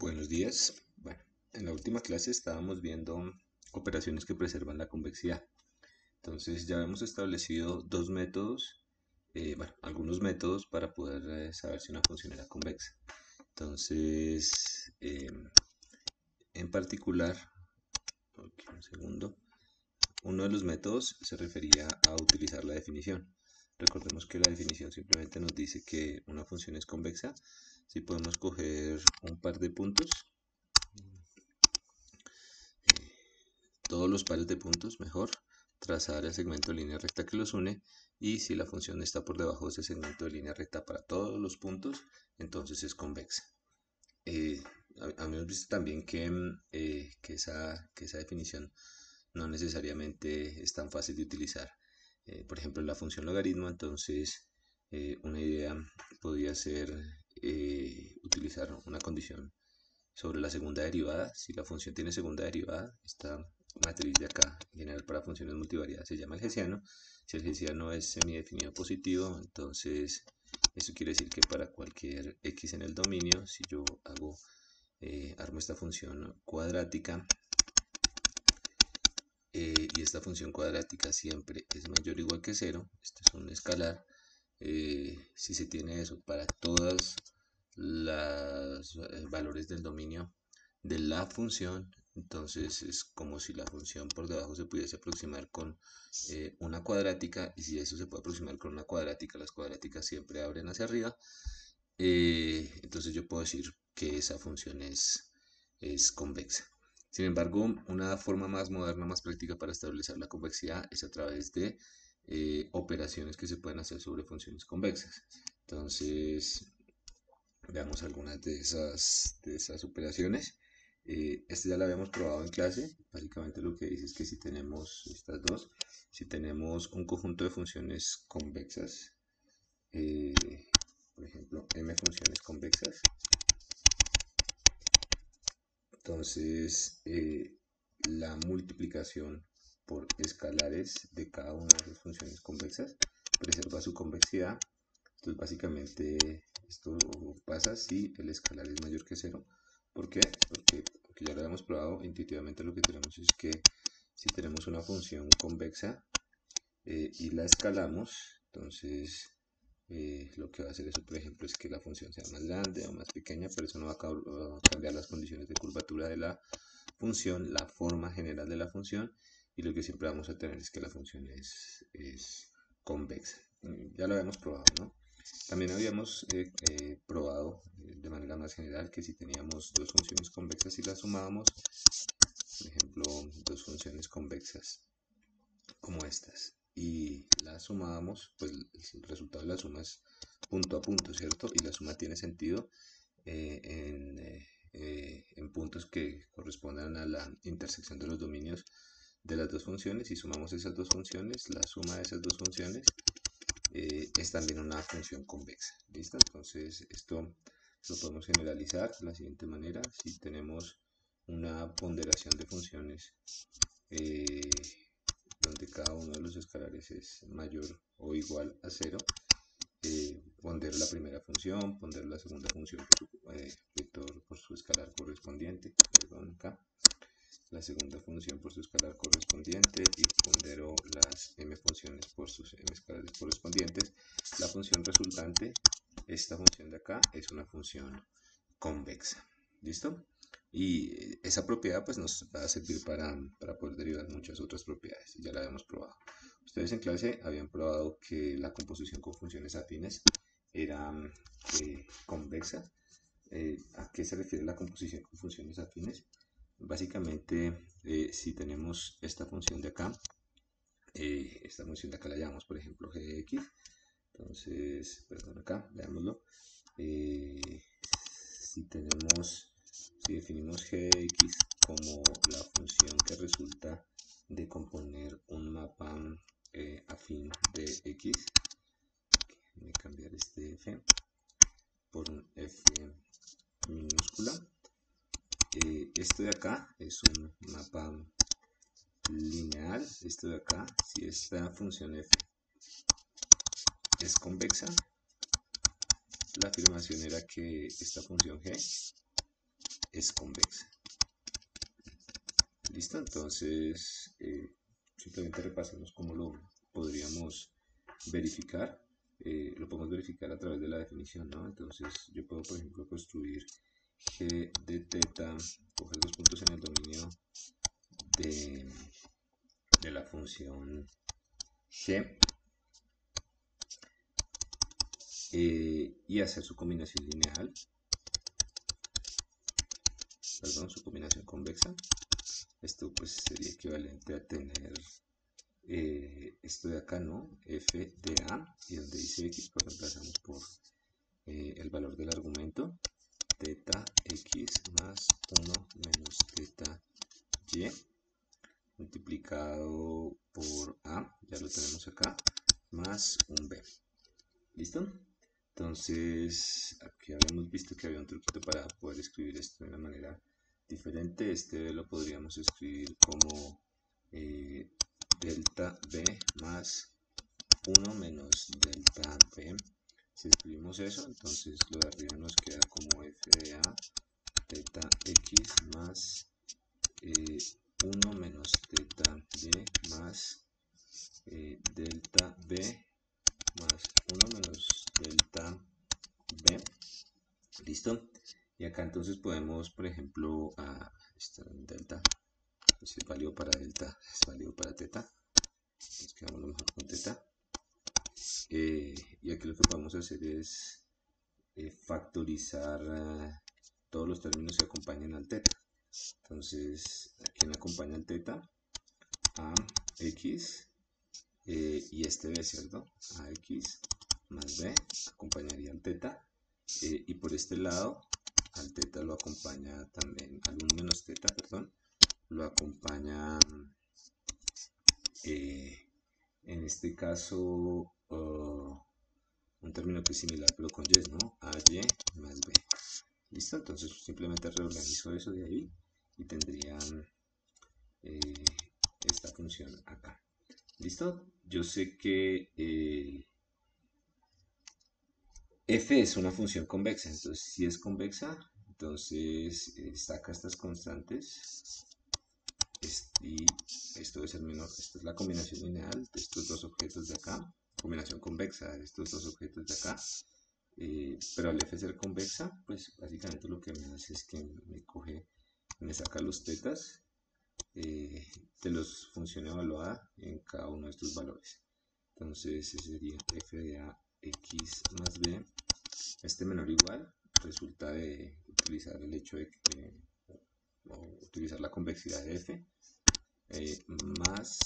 Buenos días. Bueno, en la última clase estábamos viendo operaciones que preservan la convexidad. Entonces ya hemos establecido dos métodos, algunos métodos para poder saber si una función era convexa. Entonces, en particular, un segundo, uno de los métodos se refería a utilizar la definición. Recordemos que la definición simplemente nos dice que una función es convexa si podemos coger un par de puntos, todos los pares de puntos, mejor, trazar el segmento de línea recta que los une, y si la función está por debajo de ese segmento de línea recta para todos los puntos, entonces es convexa. Habíamos visto también que esa definición no necesariamente es tan fácil de utilizar. Por ejemplo, la función logaritmo, entonces una idea podría ser utilizar una condición sobre la segunda derivada. Si la función tiene segunda derivada, esta matriz de acá, en general para funciones multivariadas, se llama el hessiano. Si el hessiano es semidefinido positivo, entonces eso quiere decir que para cualquier x en el dominio, si yo armo esta función cuadrática, y esta función cuadrática siempre es mayor o igual que 0, esto es un escalar, si se tiene eso para todas los valores del dominio de la función, entonces es como si la función por debajo se pudiese aproximar con una cuadrática, y si eso se puede aproximar con una cuadrática, las cuadráticas siempre abren hacia arriba, entonces yo puedo decir que esa función es convexa. Sin embargo, una forma más moderna, más práctica para establecer la convexidad es a través de operaciones que se pueden hacer sobre funciones convexas. Entonces, veamos algunas de esas operaciones. Esta ya la habíamos probado en clase. Básicamente lo que dice es que si tenemos estas dos, si tenemos un conjunto de funciones convexas, por ejemplo, m funciones convexas, entonces la multiplicación por escalares de cada una de las funciones convexas preserva su convexidad. Entonces básicamente esto pasa si el escalar es mayor que 0. ¿Por qué? Porque ya lo habíamos probado. Intuitivamente lo que tenemos es que si tenemos una función convexa y la escalamos, entonces lo que va a hacer eso, por ejemplo, es que la función sea más grande o más pequeña, pero eso no va a cambiar las condiciones de curvatura de la función, la forma general de la función, y lo que siempre vamos a tener es que la función es convexa. Ya lo habíamos probado, ¿no? También habíamos probado de manera más general que si teníamos dos funciones convexas y las sumábamos, por ejemplo, dos funciones convexas como estas, y la sumábamos, pues el resultado de la suma es punto a punto, ¿cierto? Y la suma tiene sentido en puntos que correspondan a la intersección de los dominios de las dos funciones. Si sumamos esas dos funciones, la suma de esas dos funciones es también una función convexa. ¿Listo? Entonces esto lo podemos generalizar de la siguiente manera. Si tenemos una ponderación de funciones donde cada uno de los escalares es mayor o igual a 0, pondero la primera función, pondero la segunda función por su vector por su escalar correspondiente, perdón, acá, la segunda función por su escalar correspondiente, y pondero las m funciones por sus m escalares correspondientes. La función resultante, esta función de acá, es una función convexa. ¿Listo? Y esa propiedad pues nos va a servir para poder derivar muchas otras propiedades, y ya la habíamos probado. Ustedes en clase habían probado que la composición con funciones afines era convexa. ¿A qué se refiere la composición con funciones afines? Básicamente, si tenemos esta función de acá, esta función de acá la llamamos, por ejemplo, g de x. Entonces, perdón, acá, veámoslo. Si definimos g de x como la función que resulta de componer un mapa afín de x, voy a cambiar este f por un f minúscula. Esto de acá es un mapa lineal. Esto de acá, si esta función f es convexa, la afirmación era que esta función g es convexa. ¿Listo? Entonces, simplemente repasemos cómo lo podríamos verificar. Lo podemos verificar a través de la definición, ¿no? Entonces, yo puedo, por ejemplo, construir g de teta, coger dos puntos en el dominio de la función g y hacer su combinación lineal, perdón, su combinación convexa. Esto pues sería equivalente a tener esto de acá, ¿no? F de A, y donde dice X, pues reemplazamos por el valor del argumento, teta X más 1 menos teta Y, multiplicado por A, ya lo tenemos acá, más un B. ¿Listo? Entonces, aquí habíamos visto que había un truquito para poder escribir esto de una manera diferente. Este lo podríamos escribir como delta B más 1 menos delta B. Si escribimos eso, entonces lo de arriba nos queda como f de a teta x más 1 menos teta y más delta b más 1 menos delta b. ¿Listo? Y acá entonces podemos, por ejemplo, delta, si es válido para delta, es válido para teta. Nos quedamos lo mejor con teta. Y aquí lo que podemos hacer es factorizar todos los términos que acompañan al teta. Entonces, aquí me acompaña el teta, a x y este b, ¿cierto? Ax más b acompañaría al teta. Y por este lado, al teta lo acompaña también, al 1 menos teta, perdón, lo acompaña, en este caso, un término que es similar pero con y, ¿no? AY más B. ¿Listo? Entonces simplemente reorganizo eso de ahí y tendrían esta función acá. ¿Listo? Yo sé que f es una función convexa, entonces si es convexa, entonces saca estas constantes y esto debe ser menor. Esta es la combinación lineal de estos dos objetos de acá, combinación convexa de estos dos objetos de acá. Pero al f ser convexa, pues básicamente lo que me hace es que me saca los tetas de las funciones evaluadas en cada uno de estos valores. Entonces ese sería f de a x más b. Este menor o igual resulta de utilizar el hecho de utilizar la convexidad de f más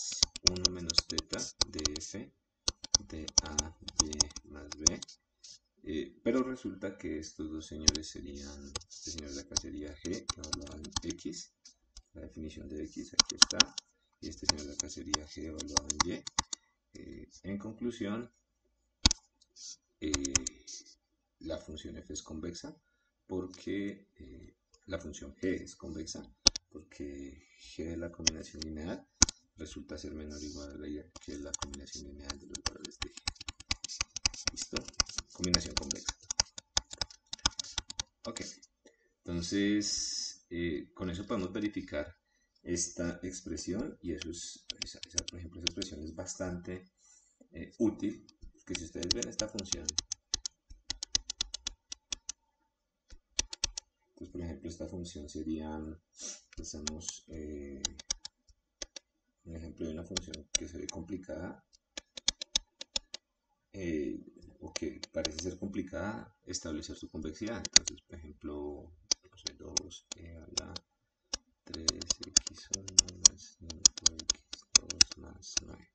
1 menos teta de f de a y más b. Pero resulta que estos dos señores serían, este señor de acá sería g, evaluado en x, la definición de x aquí está, y este señor de acá sería g evaluado en y. En conclusión, la función f es convexa porque la función g es convexa porque g de la combinación lineal resulta ser menor o igual a que la combinación lineal de los valores de g. ¿Listo? Combinación convexa. Ok, entonces con eso podemos verificar esta expresión y eso es, por ejemplo, esa expresión es bastante útil, que si ustedes ven esta función, pues por ejemplo esta función sería, pensamos, un ejemplo de una función que se ve complicada, o que parece ser complicada, establecer su convexidad. Entonces, por ejemplo, no sé, 2e a la 3x1 más 5x2 más 9.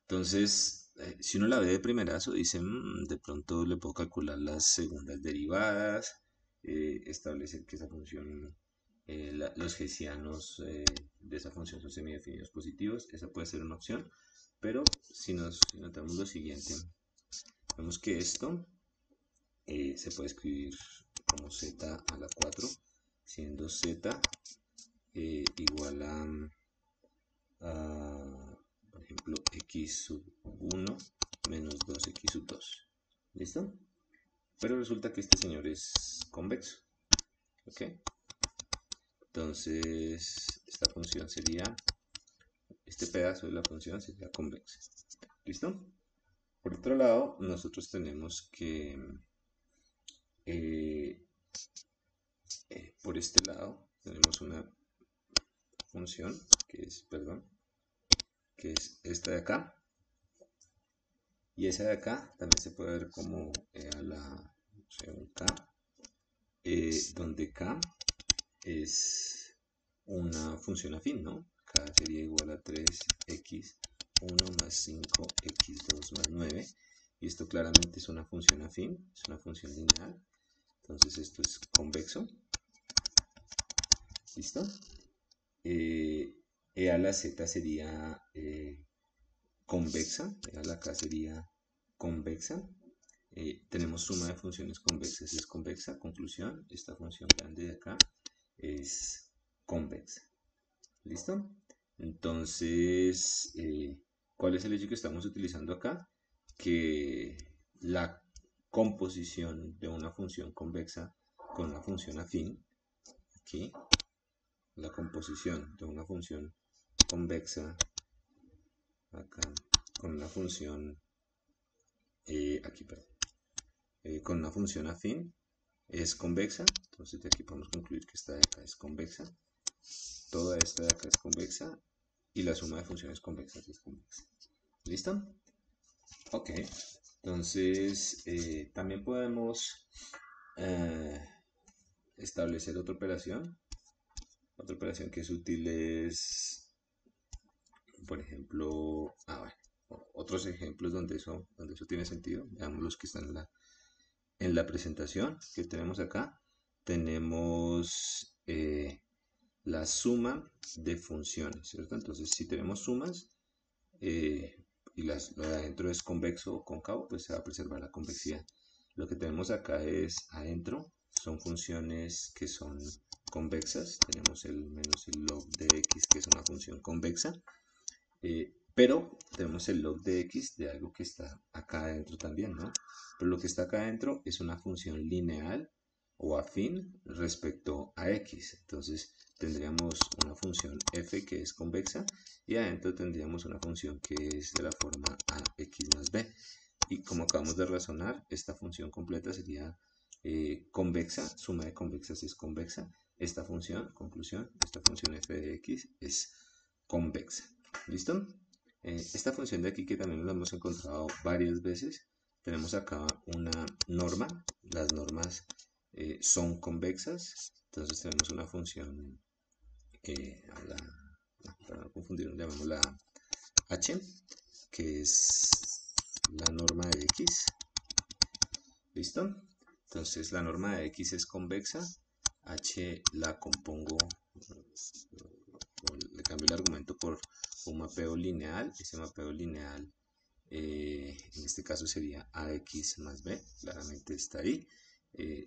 Entonces, si uno la ve de primerazo, dice, de pronto le puedo calcular las segundas derivadas, establecer que esa función, los hessianos de esa función son semidefinidos positivos. Esa puede ser una opción, pero si notamos lo siguiente, vemos que esto se puede escribir como z a la 4, siendo z igual a, por ejemplo, x sub 1 menos 2x sub 2. ¿Listo? Pero resulta que este señor es convexo. ¿Ok? Entonces, esta función sería, este pedazo de la función sería convexa. ¿Listo? Por otro lado, nosotros tenemos que, eh, por este lado, tenemos una función que es, perdón, que es esta de acá. Y esa de acá también se puede ver como a la, no sé, un K, donde K es una función afín, ¿no? K sería igual a 3x1 más 5x2 más 9. Y esto claramente es una función afín, es una función lineal. Entonces esto es convexo. ¿Listo? E a la z sería convexa. E a la k sería convexa. Tenemos suma de funciones convexas, es convexa. Conclusión, esta función grande de acá es convexa. ¿Listo? Entonces, ¿cuál es el hecho que estamos utilizando acá? Que la composición de una función convexa con una función afín, aquí, la composición de una función convexa acá con una función, aquí, perdón, con una función afín es convexa. Entonces de aquí podemos concluir que esta de acá es convexa, toda esta de acá es convexa y la suma de funciones convexas es convexa. ¿Listo? Ok, entonces también podemos establecer otra operación que es útil es, por ejemplo, bueno, otros ejemplos donde eso tiene sentido. Veamos los que están en la presentación que tenemos acá. Tenemos la suma de funciones, ¿cierto? Entonces, si tenemos sumas y lo de adentro es convexo o cóncavo, pues se va a preservar la convexidad. Lo que tenemos acá es adentro, son funciones que son convexas. Tenemos el menos el log de x, que es una función convexa. Pero tenemos el log de x de algo que está acá adentro también, ¿no? Pero lo que está acá adentro es una función lineal o afín respecto a x. Entonces tendríamos una función f que es convexa y adentro tendríamos una función que es de la forma ax más b. Y como acabamos de razonar, esta función completa sería convexa, suma de convexas es convexa. Esta función, conclusión, esta función f de x es convexa. ¿Listo? Esta función de aquí que también la hemos encontrado varias veces, tenemos acá una norma, las normas son convexas, entonces tenemos una función, para no confundir, llamémosla h, que es la norma de x. ¿Listo? Entonces la norma de x es convexa, h la compongo, le cambio el argumento por un mapeo lineal. Ese mapeo lineal en este caso sería ax más b, claramente está ahí.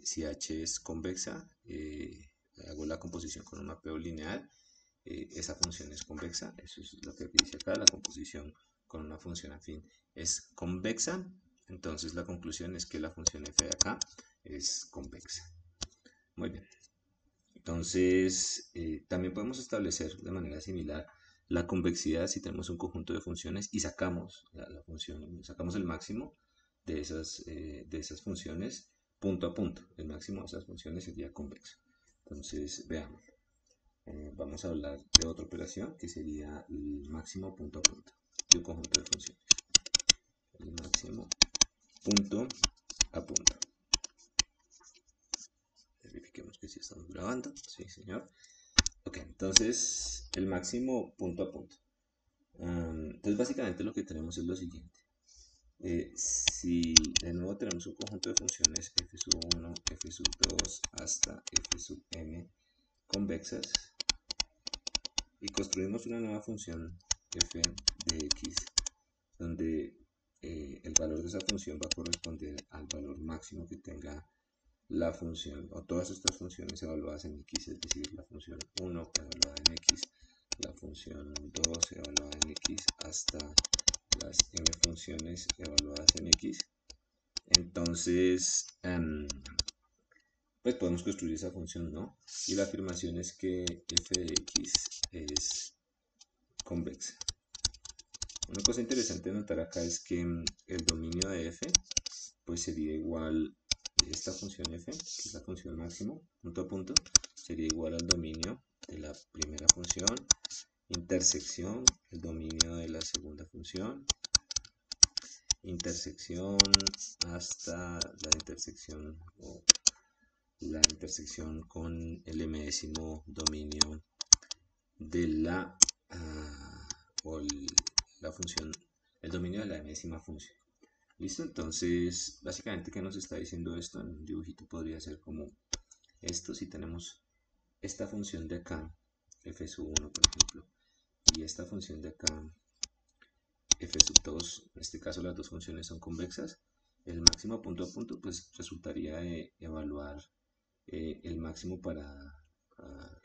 Si h es convexa, hago la composición con un mapeo lineal, esa función es convexa. Eso es lo que dice acá, la composición con una función afín es convexa. Entonces la conclusión es que la función f de acá es convexa. Muy bien. Entonces, también podemos establecer de manera similar la convexidad si tenemos un conjunto de funciones y sacamos la función, sacamos el máximo de esas funciones punto a punto. El máximo de esas funciones sería convexo. Entonces, veamos. Vamos a hablar de otra operación que sería el máximo punto a punto de un conjunto de funciones. El máximo punto a punto. Verifiquemos que sí estamos grabando. Sí, señor. Ok, entonces el máximo punto a punto. Entonces básicamente lo que tenemos es lo siguiente. Si de nuevo tenemos un conjunto de funciones f sub 1, f sub 2 hasta f sub m convexas y construimos una nueva función f de x donde el valor de esa función va a corresponder al valor máximo que tenga la función o todas estas funciones evaluadas en x, es decir, la función 1 evaluada en x, la función 2 evaluada en x hasta las m funciones evaluadas en x. Entonces pues podemos construir esa función, ¿no? Y la afirmación es que f de x es convexa. Una cosa interesante de notar acá es que el dominio de f pues sería igual, esta función f, que es la función máximo, punto a punto, sería igual al dominio de la primera función, intersección, el dominio de la segunda función, intersección hasta la intersección o la intersección con el m-décimo dominio de la la función, el dominio de la m-décima función. ¿Listo? Entonces, básicamente, ¿qué nos está diciendo esto? En un dibujito podría ser como esto, si tenemos esta función de acá, f sub 1, por ejemplo, y esta función de acá, f sub 2, en este caso las dos funciones son convexas, el máximo punto a punto, pues resultaría de evaluar el máximo para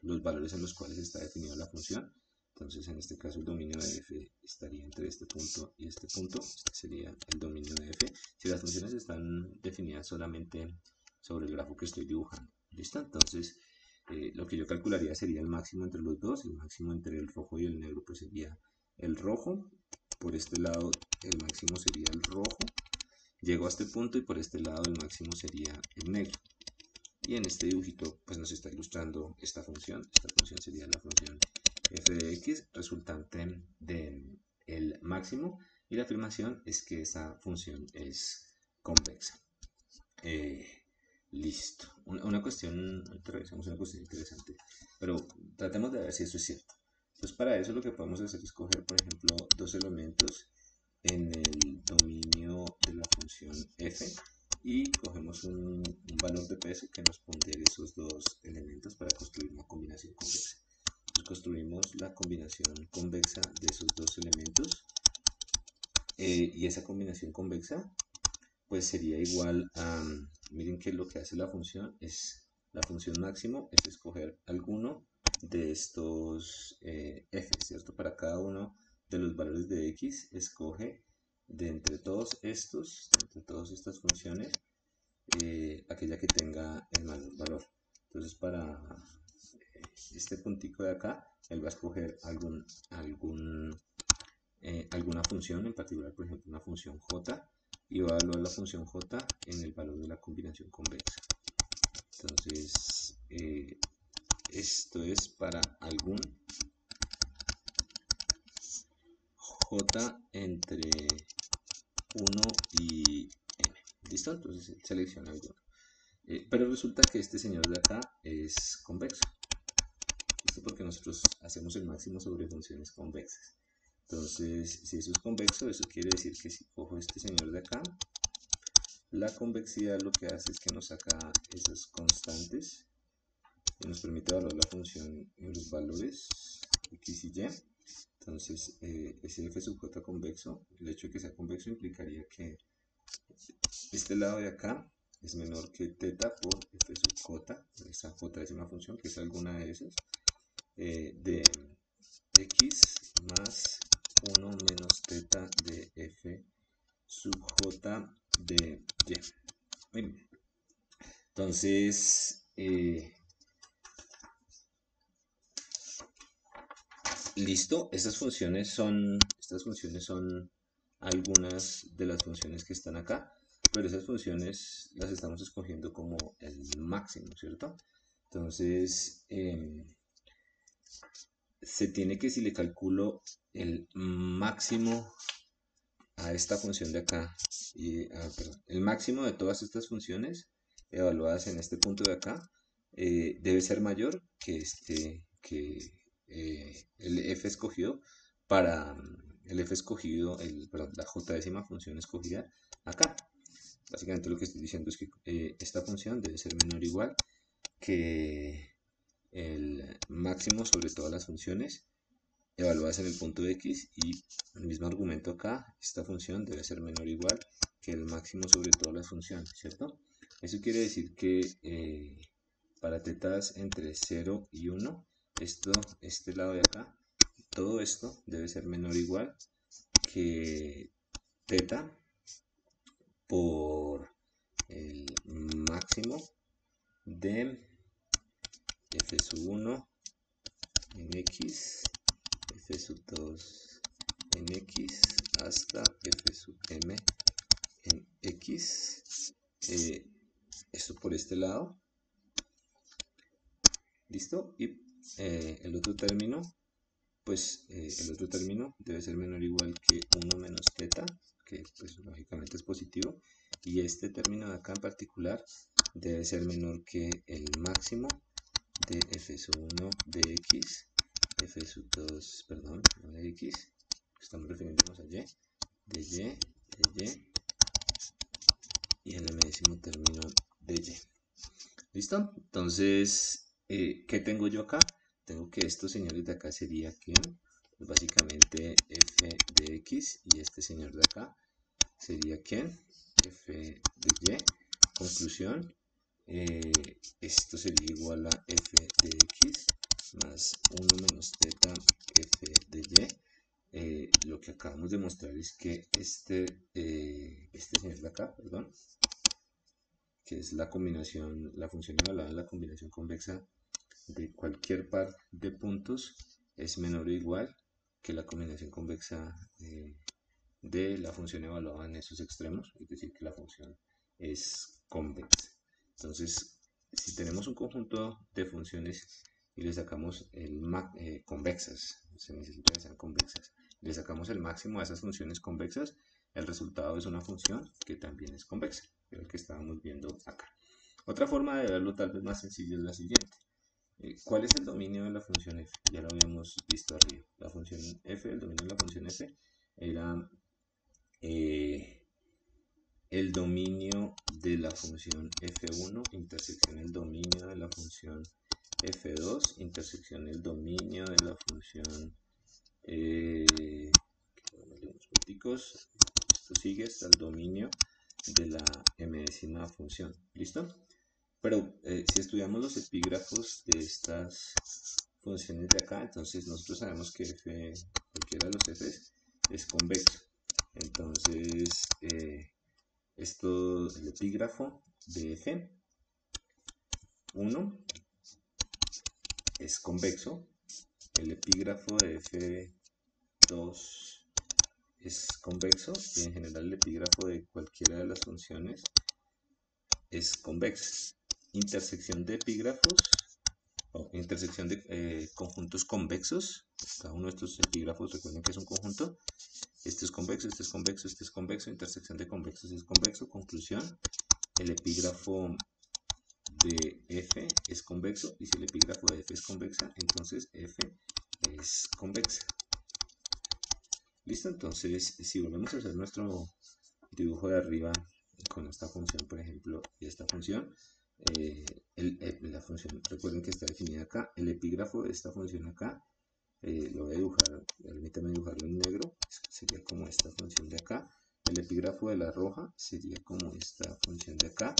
los valores en los cuales está definida la función. Entonces, en este caso, el dominio de f estaría entre este punto y este punto. Este sería el dominio de f. Si las funciones están definidas solamente sobre el grafo que estoy dibujando. ¿Listo? Entonces, lo que yo calcularía sería el máximo entre los dos. El máximo entre el rojo y el negro, pues sería el rojo. Por este lado, el máximo sería el rojo. Llego a este punto y por este lado el máximo sería el negro. Y en este dibujito pues nos está ilustrando esta función. Esta función sería la función f de x resultante del máximo. Y la afirmación es que esa función es convexa. Listo. Una cuestión, revisamos una cuestión interesante. Pero tratemos de ver si eso es cierto. Entonces para eso lo que podemos hacer es coger, por ejemplo, dos elementos en el dominio de la función f y cogemos un valor de peso que nos pondere esos dos elementos para construir una combinación convexa. Entonces construimos la combinación convexa de esos dos elementos y esa combinación convexa pues sería igual a, miren que lo que hace la función es, la función máximo es escoger alguno de estos f, ¿cierto? Para cada uno de los valores de x, escoge de entre todos estos, de entre todas estas funciones, aquella que tenga el mayor valor. Entonces para este puntico de acá, él va a escoger alguna función, en particular por ejemplo una función j, y va a evaluar la función j en el valor de la combinación convexa. Entonces esto es para algún j entre 1 y n. ¿Listo? Entonces selecciona alguno. Pero resulta que este señor de acá es convexo. ¿Listo? Porque nosotros hacemos el máximo sobre funciones convexas. Entonces, si eso es convexo, eso quiere decir que si cojo este señor de acá, la convexidad lo que hace es que nos saca esas constantes y nos permite evaluar la función en los valores x y y. Entonces, ese f sub j convexo, el hecho de que sea convexo implicaría que este lado de acá es menor que teta por f sub j, esa j es una función que es alguna de esas, de x más 1 menos teta de f sub j de y. Muy bien. Entonces, listo, estas funciones son algunas de las funciones que están acá, pero esas funciones las estamos escogiendo como el máximo, ¿cierto? Entonces, se tiene que, si le calculo el máximo a esta función de acá, perdón, el máximo de todas estas funciones evaluadas en este punto de acá, debe ser mayor que el f escogido para el f escogido, perdón, la j décima función escogida acá. Básicamente lo que estoy diciendo es que esta función debe ser menor o igual que el máximo sobre todas las funciones evaluadas en el punto de x, y el mismo argumento acá, esta función debe ser menor o igual que el máximo sobre todas las funciones, ¿cierto? Eso quiere decir que para tetas entre 0 y 1, este lado de acá, todo esto debe ser menor o igual que teta por el máximo de f sub 1 en x, f sub 2 en x, hasta f sub m en x. Esto por este lado. ¿Listo? Y el otro término, pues el otro término debe ser menor o igual que 1 menos teta, que pues lógicamente es positivo. Y este término de acá en particular debe ser menor que el máximo de f sub 1 de x, f sub 2, perdón, no de x, estamos refiriéndonos a y, de y y el m término de y. ¿Listo? Entonces, ¿qué tengo yo acá? Tengo que estos señores de acá sería que pues básicamente f de x, y este señor de acá sería que f de y. Conclusión, esto sería igual a f de x más 1 menos teta f de y. Lo que acabamos de mostrar es que este señor de acá, perdón, que es la combinación, la función evaluada en la combinación convexa de cualquier par de puntos, es menor o igual que la combinación convexa de la función evaluada en esos extremos, es decir, que la función es convexa. Entonces, si tenemos un conjunto de funciones y le sacamos convexas, se necesita que sean convexas, le sacamos el máximo a esas funciones convexas, el resultado es una función que también es convexa, que es el que estábamos viendo acá. Otra forma de verlo tal vez más sencilla es la siguiente. ¿Cuál es el dominio de la función f? Ya lo habíamos visto arriba. La función f, el dominio de la función f era el dominio de la función f1 intersección el dominio de la función f2 intersección el dominio de la función esto sigue hasta el dominio de la m-ª función. ¿Listo? Pero si estudiamos los epígrafos de estas funciones de acá, entonces nosotros sabemos que f, cualquiera de los f's, es convexo. Entonces, el epígrafo de f1 es convexo, el epígrafo de f2 es convexo, y en general el epígrafo de cualquiera de las funciones es convexo. Intersección de epígrafos o intersección de conjuntos convexos. Cada uno de estos epígrafos, recuerden que es un conjunto. Este es convexo, este es convexo, este es convexo. Intersección de convexos es convexo. Conclusión, el epígrafo de f es convexo, y si el epígrafo de f es convexa, entonces f es convexa. Listo, entonces si volvemos a hacer nuestro dibujo de arriba con esta función, por ejemplo, y esta función, la función, recuerden que está definida acá, el epígrafo de esta función acá, lo voy a dibujar, permítanme dibujarlo en negro, sería como esta función de acá. El epígrafo de la roja sería como esta función de acá.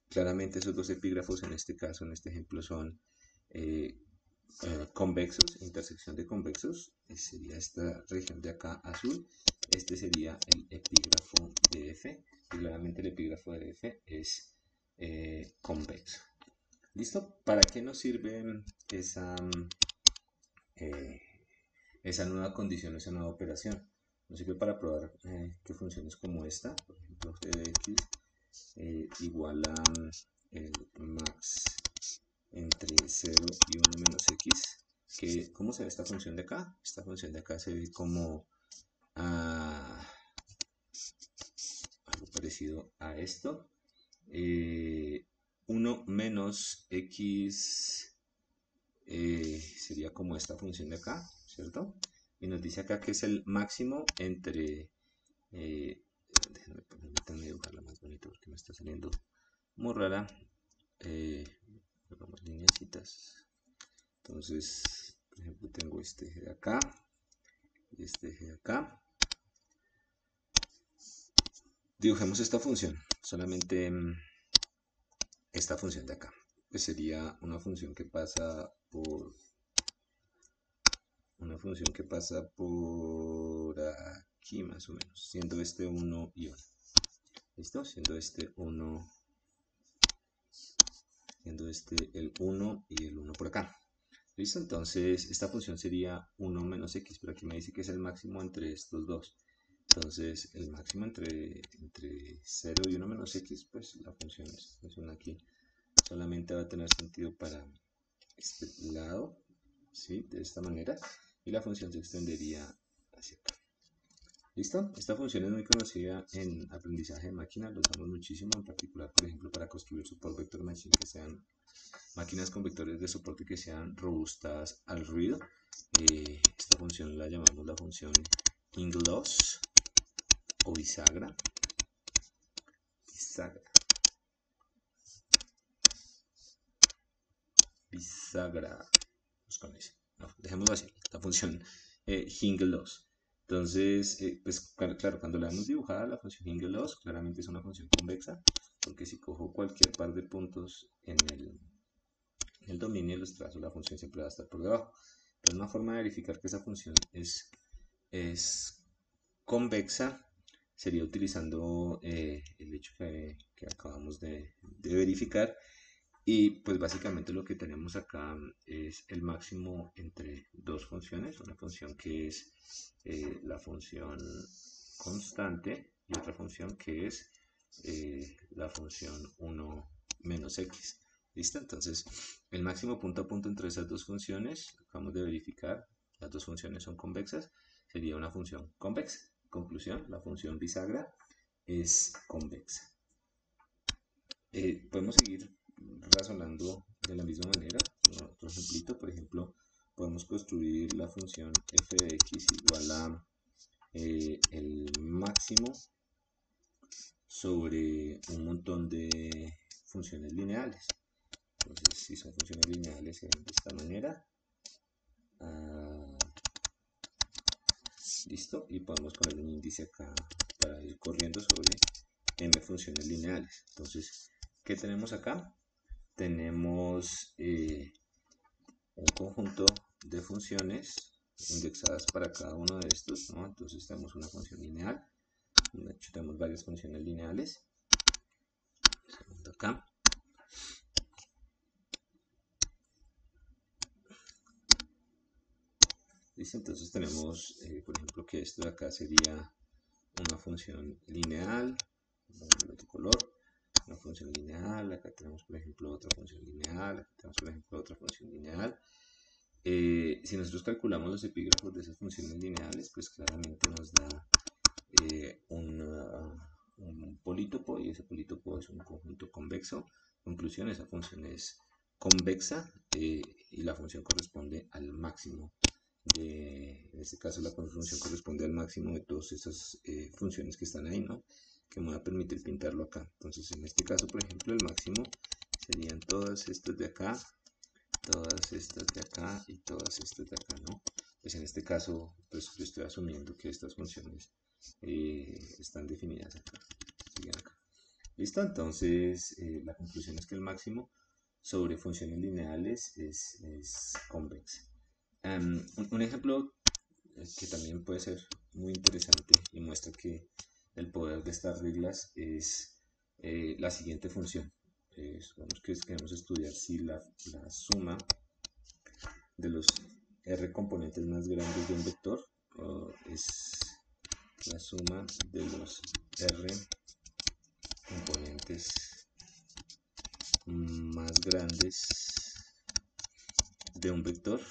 Claramente esos dos epígrafos en este caso, en este ejemplo, son convexos, intersección de convexos, sería esta región de acá azul. Este sería el epígrafo de f, y claramente el epígrafo de f es convexo. ¿Listo? ¿Para qué nos sirve esa nueva condición, esa nueva operación? Nos sirve para probar que funciones como esta, por ejemplo, f de x igual a el max entre 0 y 1 menos x. ¿Cómo se ve esta función de acá? Esta función de acá se ve como algo parecido a esto. 1 menos x sería como esta función de acá, ¿cierto? Y nos dice acá que es el máximo entre... déjenme dibujarla más bonito porque me está saliendo muy rara. Pongamos lineecitas. Entonces, por ejemplo, tengo este eje de acá y este eje de acá. Dibujemos esta función, solamente esta función de acá, que sería una función que pasa por aquí más o menos, siendo este 1 y 1. ¿Listo? Siendo este 1 siendo el 1 y el 1 por acá. ¿Listo? Entonces esta función sería 1 menos x, pero aquí me dice que es el máximo entre estos dos. Entonces el máximo entre 0 y 1 menos x, pues la función aquí solamente va a tener sentido para este lado, ¿sí? De esta manera, y la función se extendería hacia acá. ¿Listo? Esta función es muy conocida en aprendizaje de máquina, lo usamos muchísimo, en particular, por ejemplo, para construir support vector machine, que sean máquinas con vectores de soporte que sean robustas al ruido. Esta función la llamamos la función Hingle-Loss o bisagra. Bisagra. Con ese. No, dejémoslo así, la función Hingle-Loss. Entonces, pues claro, cuando la hemos dibujada, la función Hingle-Loss claramente es una función convexa, porque si cojo cualquier par de puntos en el dominio de los trazos, la función siempre va a estar por debajo. Pero una forma de verificar que esa función es convexa sería utilizando el hecho que acabamos de verificar. Y pues básicamente lo que tenemos acá es el máximo entre dos funciones, una función que es la función constante y otra función que es la función 1 menos x. ¿Listo? Entonces el máximo punto a punto entre esas dos funciones, acabamos de verificar, las dos funciones son convexas, sería una función convexa. Conclusión, la función bisagra es convexa. Podemos seguir razonando de la misma manera. Otro ejemplito, por ejemplo, podemos construir la función f de x igual a el máximo sobre un montón de funciones lineales. Entonces, si son funciones lineales de esta manera, listo, y podemos poner un índice acá para ir corriendo sobre m funciones lineales. Entonces, ¿qué tenemos acá? Tenemos un conjunto de funciones indexadas para cada uno de estos, ¿no? Entonces tenemos una función lineal, de hecho tenemos varias funciones lineales. Segundo acá. ¿Listo? Entonces tenemos, por ejemplo, que esto de acá sería una función lineal, de otro color, una función lineal, acá tenemos por ejemplo otra función lineal, acá tenemos por ejemplo otra función lineal. Si nosotros calculamos los epígrafos de esas funciones lineales, pues claramente nos da un polítopo, y ese polítopo es un conjunto convexo. Conclusión, esa función es convexa y la función corresponde al máximo. En este caso la función corresponde al máximo de todas esas funciones que están ahí, ¿no? Que me va a permitir pintarlo acá. Entonces en este caso, por ejemplo, el máximo serían todas estas de acá, todas estas de acá y todas estas de acá, ¿no? Pues en este caso, pues yo estoy asumiendo que estas funciones están definidas acá, siguen acá. ¿Listo? Entonces la conclusión es que el máximo sobre funciones lineales es convexa. Un ejemplo que también puede ser muy interesante y muestra que el poder de estas reglas es la siguiente función. Supongamos que queremos estudiar si la suma de los r componentes más grandes de un vector es la suma de los r componentes más grandes de un vector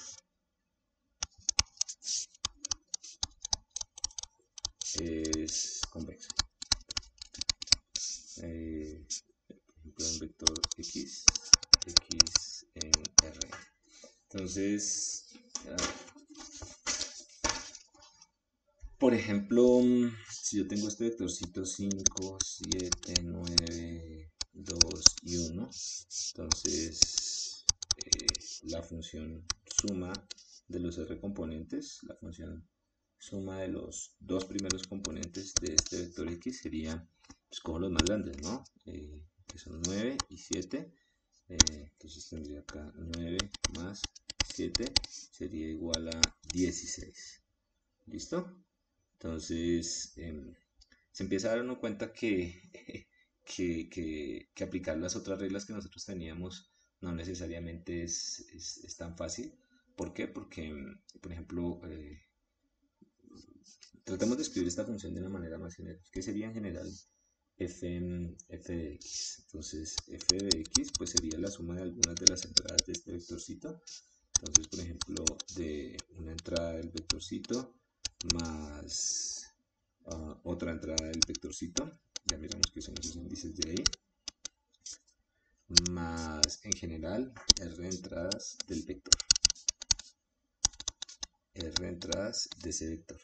es convexa. Por ejemplo, un vector x en r. Entonces, por ejemplo, si yo tengo este vectorcito 5, 7, 9, 2 y 1, entonces la función suma de los r componentes, la función suma de los dos primeros componentes de este vector x sería, pues cojo los más grandes, ¿no? Que son 9 y 7. Entonces tendría acá 9 más 7 sería igual a 16. ¿Listo? Entonces se empieza a dar uno cuenta que aplicar las otras reglas que nosotros teníamos no necesariamente es tan fácil. ¿Por qué? Porque, por ejemplo, tratamos de escribir esta función de una manera más general. ¿Qué sería en general f de x? Entonces, f de x pues sería la suma de algunas de las entradas de este vectorcito. Entonces, por ejemplo, de una entrada del vectorcito más otra entrada del vectorcito, ya miramos que son esos índices de ahí, más en general r entradas del vector, r entradas de ese vector.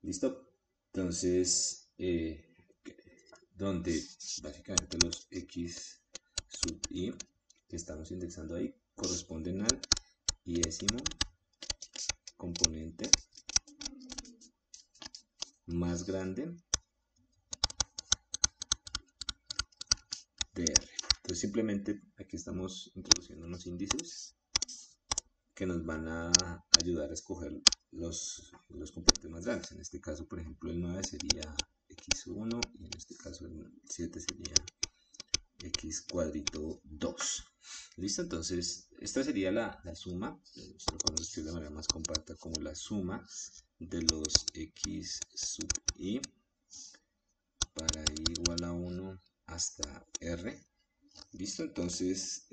¿Listo? Entonces, donde básicamente los x sub i que estamos indexando ahí corresponden al iésimo componente más grande de R. Entonces simplemente aquí estamos introduciendo unos índices que nos van a ayudar a escoger los componentes más grandes. En este caso, por ejemplo, el 9 sería x1 y en este caso el 7 sería x cuadrito 2. ¿Listo? Entonces, esta sería la suma, esto lo podemos escribir de manera más compacta como la suma de los x sub i para i igual a 1 hasta r. ¿Listo? Entonces,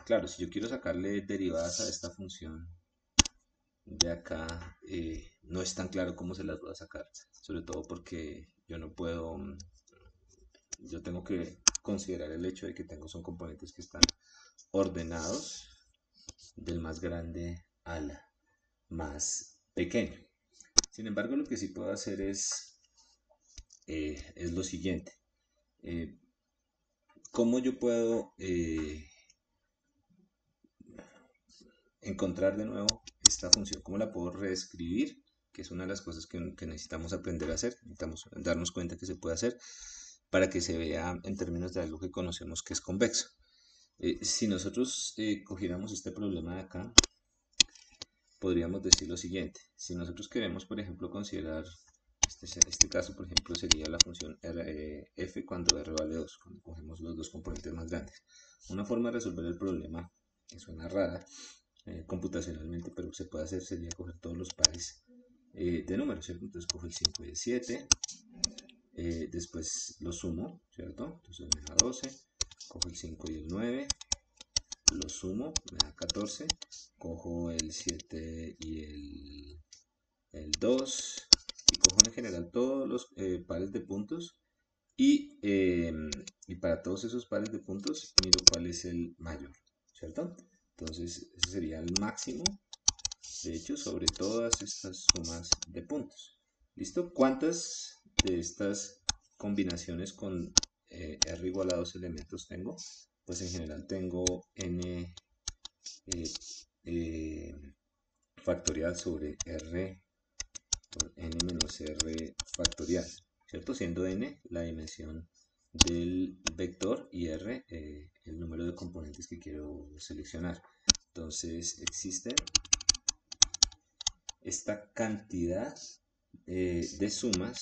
claro, si yo quiero sacarle derivadas a esta función de acá, no es tan claro cómo se las voy a sacar, sobre todo porque yo no puedo, yo tengo que considerar el hecho de que son componentes que están ordenados del más grande al más pequeño. Sin embargo, lo que sí puedo hacer es lo siguiente. ¿Cómo yo puedo encontrar de nuevo esta función? ¿Cómo la puedo reescribir? Que es una de las cosas que necesitamos aprender a hacer. Necesitamos darnos cuenta que se puede hacer para que se vea en términos de algo que conocemos que es convexo. Si nosotros cogiéramos este problema de acá, podríamos decir lo siguiente. Si nosotros queremos, por ejemplo, considerar este caso, por ejemplo, sería la función f cuando r vale 2, cuando cogemos los dos componentes más grandes. Una forma de resolver el problema, que suena rara computacionalmente, pero se puede hacer, sería coger todos los pares de números, ¿cierto? Entonces cojo el 5 y el 7, después lo sumo, ¿cierto? Entonces me da 12, cojo el 5 y el 9, lo sumo, me da 14, cojo el 7 y el 2, y cojo en general todos los pares de puntos y para todos esos pares de puntos miro cuál es el mayor, ¿cierto? Entonces ese sería el máximo, de hecho, sobre todas estas sumas de puntos. ¿Listo? ¿Cuántas de estas combinaciones con r igual a 2 elementos tengo? Pues en general tengo n factorial sobre r por n menos r factorial, ¿cierto? Siendo n la dimensión del vector y r el número de componentes que quiero seleccionar. Entonces existe esta cantidad de sumas,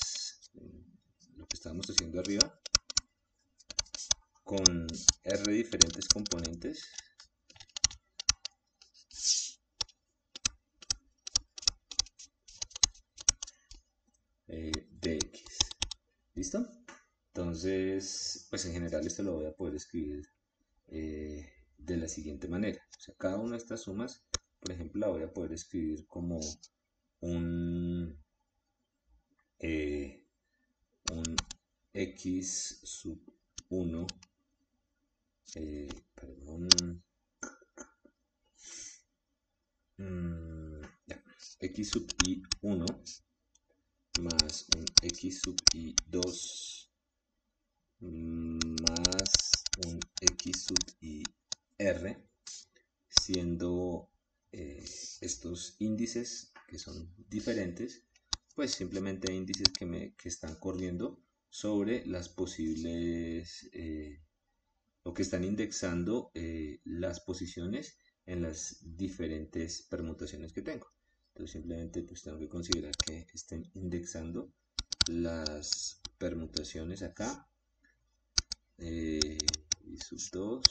lo que estábamos haciendo arriba, con r diferentes componentes de x. ¿Listo? Entonces, pues en general esto lo voy a poder escribir de la siguiente manera. O sea, cada una de estas sumas, por ejemplo, la voy a poder escribir como un x sub 1, perdón, x sub i 1 más un x sub i 2 más un x sub i r, siendo estos índices que son diferentes, pues simplemente índices que están corriendo sobre las posibles o que están indexando las posiciones en las diferentes permutaciones que tengo. Entonces simplemente pues tengo que considerar que estén indexando las permutaciones acá, i sub 2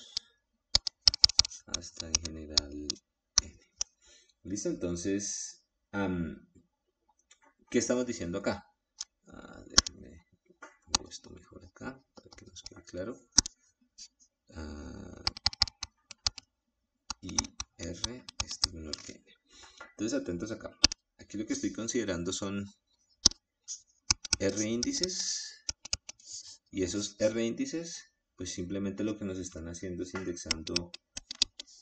hasta en general n. ¿Listo? Entonces, ¿qué estamos diciendo acá? Déjenme hago esto mejor acá para que nos quede claro. Y R es menor que n. Entonces, atentos acá. Aquí lo que estoy considerando son R índices, y esos R índices, pues simplemente lo que nos están haciendo es indexando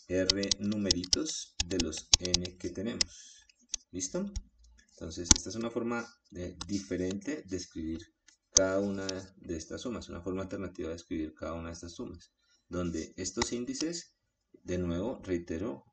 R numeritos de los n que tenemos. ¿Listo? Entonces, esta es una forma diferente de escribir cada una de estas sumas, una forma alternativa de escribir cada una de estas sumas, donde estos índices, de nuevo, reitero,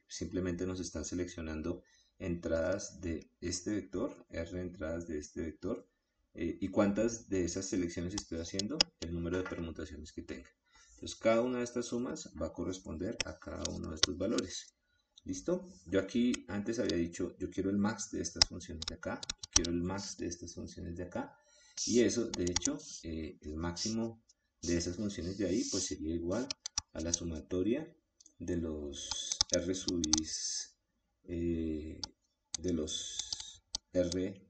simplemente nos están seleccionando entradas de este vector, R entradas de este vector, y cuántas de esas selecciones estoy haciendo, el número de permutaciones que tenga. Entonces, cada una de estas sumas va a corresponder a cada uno de estos valores. ¿Listo? Yo aquí antes había dicho, yo quiero el max de estas funciones de acá, yo quiero el max de estas funciones de acá, y eso, de hecho, el máximo de esas funciones de ahí, pues sería igual a la sumatoria de los R subis, de los R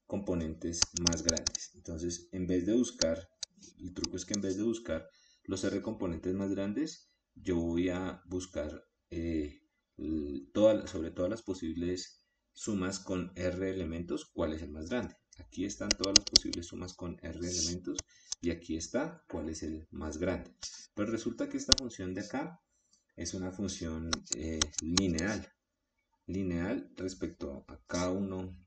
componentes más grandes. Entonces, en vez de buscar, el truco es que en vez de buscar los R componentes más grandes, yo voy a buscar sobre todas las posibles sumas con R elementos, cuál es el más grande. Aquí están todas las posibles sumas con R elementos y aquí está cuál es el más grande. Pero resulta que esta función de acá es una función lineal respecto a cada uno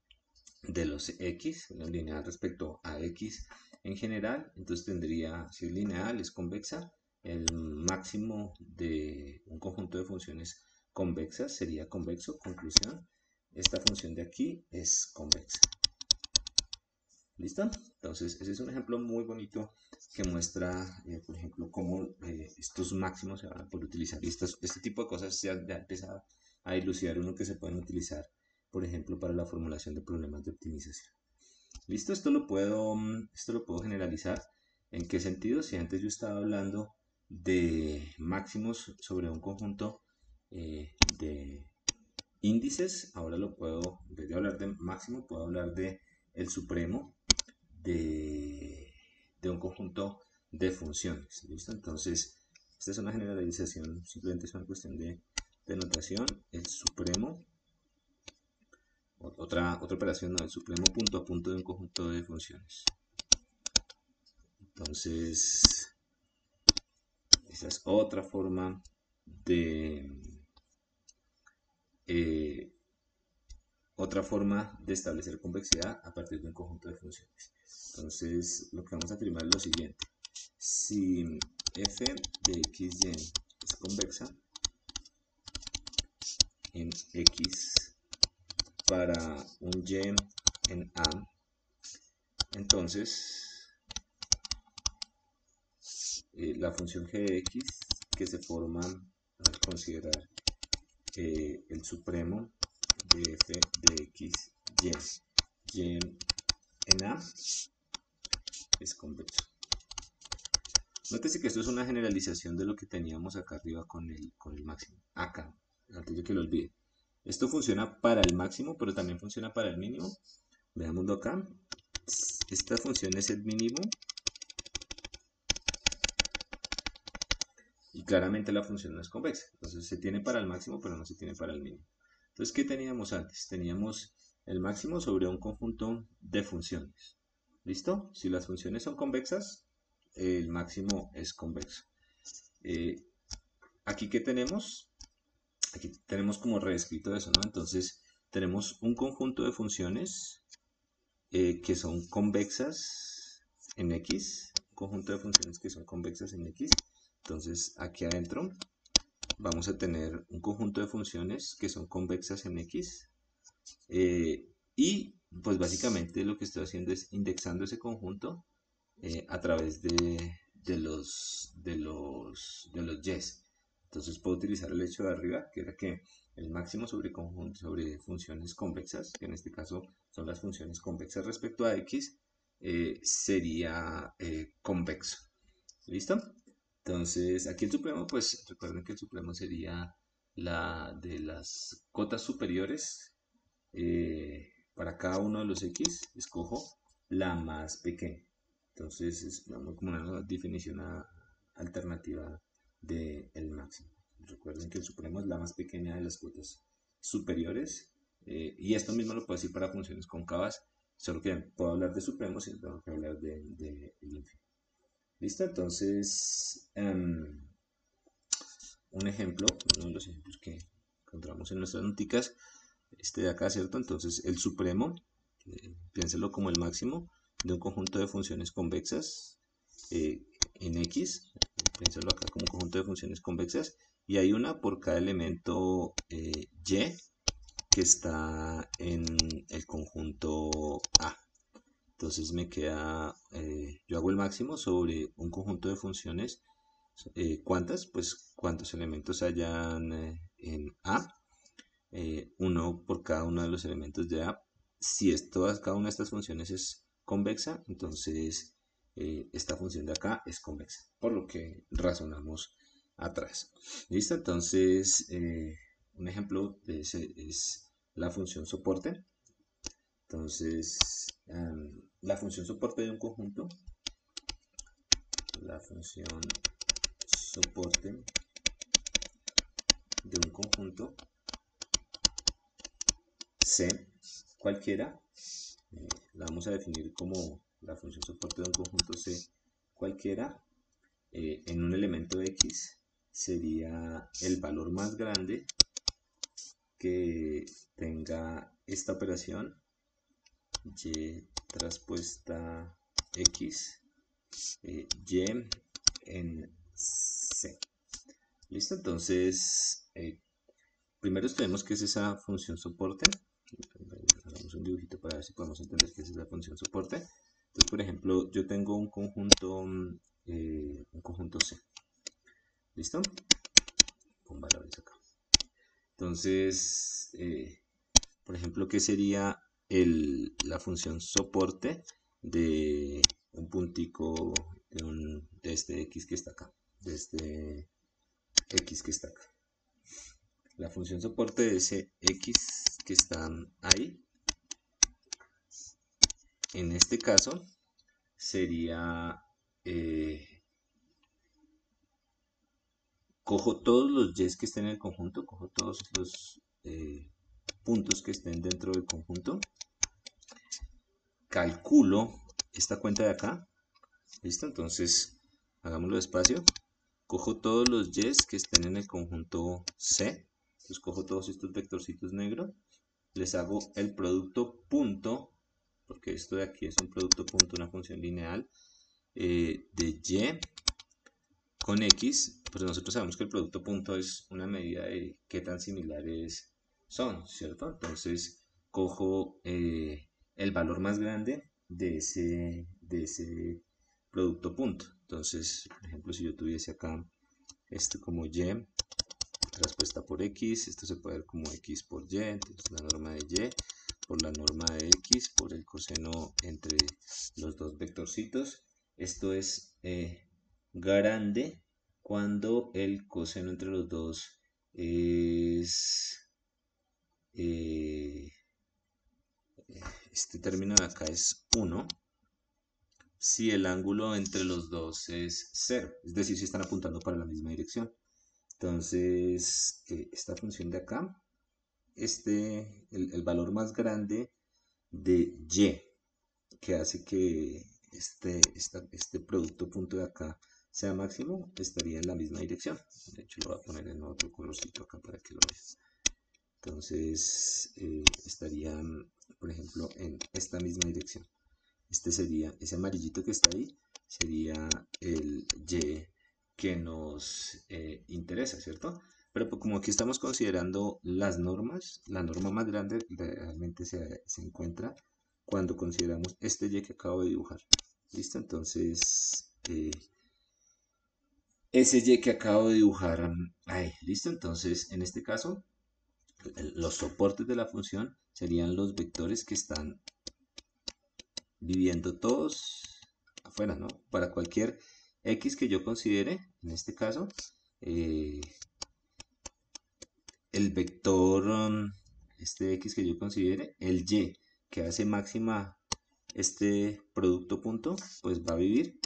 de los x, lineal respecto a x en general. Entonces tendría, si es lineal, es convexa, el máximo de un conjunto de funciones convexas sería convexo. Conclusión, esta función de aquí es convexa. ¿Listo? Entonces ese es un ejemplo muy bonito que muestra, por ejemplo, cómo estos máximos se van a poder utilizar. Y este tipo de cosas ya empieza a dilucidar uno que se pueden utilizar, por ejemplo, para la formulación de problemas de optimización. ¿Listo? Esto lo puedo generalizar. ¿En qué sentido? Si antes yo estaba hablando de máximos sobre un conjunto de índices, ahora lo puedo, en vez de hablar de máximo, puedo hablar de el supremo de un conjunto de funciones. ¿Listo? Entonces, esta es una generalización, simplemente es una cuestión de notación. El supremo, otra operación, no, el supremo punto a punto de un conjunto de funciones. Entonces, esa es otra forma de establecer convexidad a partir de un conjunto de funciones. Entonces, lo que vamos a afirmar es lo siguiente: si f de x y es convexa en x para un y en a, entonces la función g de x que se forma al considerar el supremo de f de x y en a es convexo. Nótese que esto es una generalización de lo que teníamos acá arriba con el máximo. Acá, antes de que lo olvide. Esto funciona para el máximo, pero también funciona para el mínimo. Veámoslo acá. Esta función es el mínimo. Y claramente la función no es convexa. Entonces se tiene para el máximo, pero no se tiene para el mínimo. Entonces, ¿qué teníamos antes? Teníamos el máximo sobre un conjunto de funciones. ¿Listo? Si las funciones son convexas, el máximo es convexo. Aquí, ¿qué tenemos? Aquí tenemos como reescrito eso, ¿no? Entonces, tenemos un conjunto de funciones que son convexas en x, un conjunto de funciones que son convexas en x. Entonces, aquí adentro vamos a tener un conjunto de funciones que son convexas en x, y pues básicamente lo que estoy haciendo es indexando ese conjunto a través de los yes. Entonces puedo utilizar el hecho de arriba, que era que el máximo sobre funciones convexas, que en este caso son las funciones convexas respecto a x, sería convexo. ¿Listo? Entonces, aquí el supremo, pues recuerden que el supremo sería la de las cotas superiores. Para cada uno de los x, escojo la más pequeña. Entonces, es como una definición alternativa del máximo. Recuerden que el supremo es la más pequeña de las cotas superiores. Y esto mismo lo puedo decir para funciones cóncavas, solo que puedo hablar de supremos y tengo que hablar de ínfimo. ¿Listo? Entonces, un ejemplo, uno de los ejemplos que encontramos en nuestras noticas, este de acá, ¿cierto? Entonces, el supremo, piénselo como el máximo de un conjunto de funciones convexas en X, piénselo acá como un conjunto de funciones convexas, y hay una por cada elemento Y que está en el conjunto A. Entonces me queda, yo hago el máximo sobre un conjunto de funciones. ¿Cuántas? Pues cuántos elementos hayan en A. Uno por cada uno de los elementos de A. Si cada una de estas funciones es convexa, entonces esta función de acá es convexa, por lo que razonamos atrás. ¿Listo? Entonces, un ejemplo de ese es la función soporte. Entonces, la función soporte de un conjunto, la función soporte de un conjunto C cualquiera, la vamos a definir como la función soporte de un conjunto C cualquiera, en un elemento X sería el valor más grande que tenga esta operación Y traspuesta X, Y en C. ¿Listo? Entonces, primero estudiemos qué es esa función soporte. Hagamos un dibujito para ver si podemos entender qué es esa función soporte. Entonces, por ejemplo, yo tengo un conjunto C. ¿Listo? Con valores acá. Entonces, por ejemplo, ¿qué sería la función soporte de un puntico de este X que está acá? De este X que está acá. La función soporte de ese X que están ahí, en este caso, sería, cojo todos los Y's que estén en el conjunto, cojo todos los puntos que estén dentro del conjunto, calculo esta cuenta de acá, ¿listo? Entonces, hagámoslo despacio, cojo todos los Y's que estén en el conjunto C, entonces cojo todos estos vectorcitos negros, les hago el producto punto, porque esto de aquí es un producto punto, una función lineal, de Y con X, pues nosotros sabemos que el producto punto es una medida de qué tan similares son, ¿cierto? Entonces cojo el valor más grande de ese producto punto. Entonces, por ejemplo, si yo tuviese acá esto como Y traspuesta por X, esto se puede ver como X por Y, entonces la norma de Y por la norma de X por el coseno entre los dos vectorcitos. Esto es grande cuando el coseno entre los dos es este término de acá es 1 si el ángulo entre los dos es 0, es decir, si están apuntando para la misma dirección. Entonces, esta función de acá, el valor más grande de Y, que hace que este producto punto de acá sea máximo, estaría en la misma dirección. De hecho, lo voy a poner en otro colorcito acá para que lo veas. Entonces, estarían, por ejemplo, en esta misma dirección. Este sería, ese amarillito que está ahí, sería el Y que nos interesa, ¿cierto? Pero pues, como aquí estamos considerando las normas, la norma más grande realmente se encuentra cuando consideramos este Y que acabo de dibujar. ¿Listo? Entonces, ese Y que acabo de dibujar ahí, ¿listo? Entonces, en este caso, los soportes de la función serían los vectores que están viviendo todos afuera, ¿no? Para cualquier X que yo considere, en este caso, el vector, este X que yo considere, el Y que hace máxima este producto punto, pues va a vivir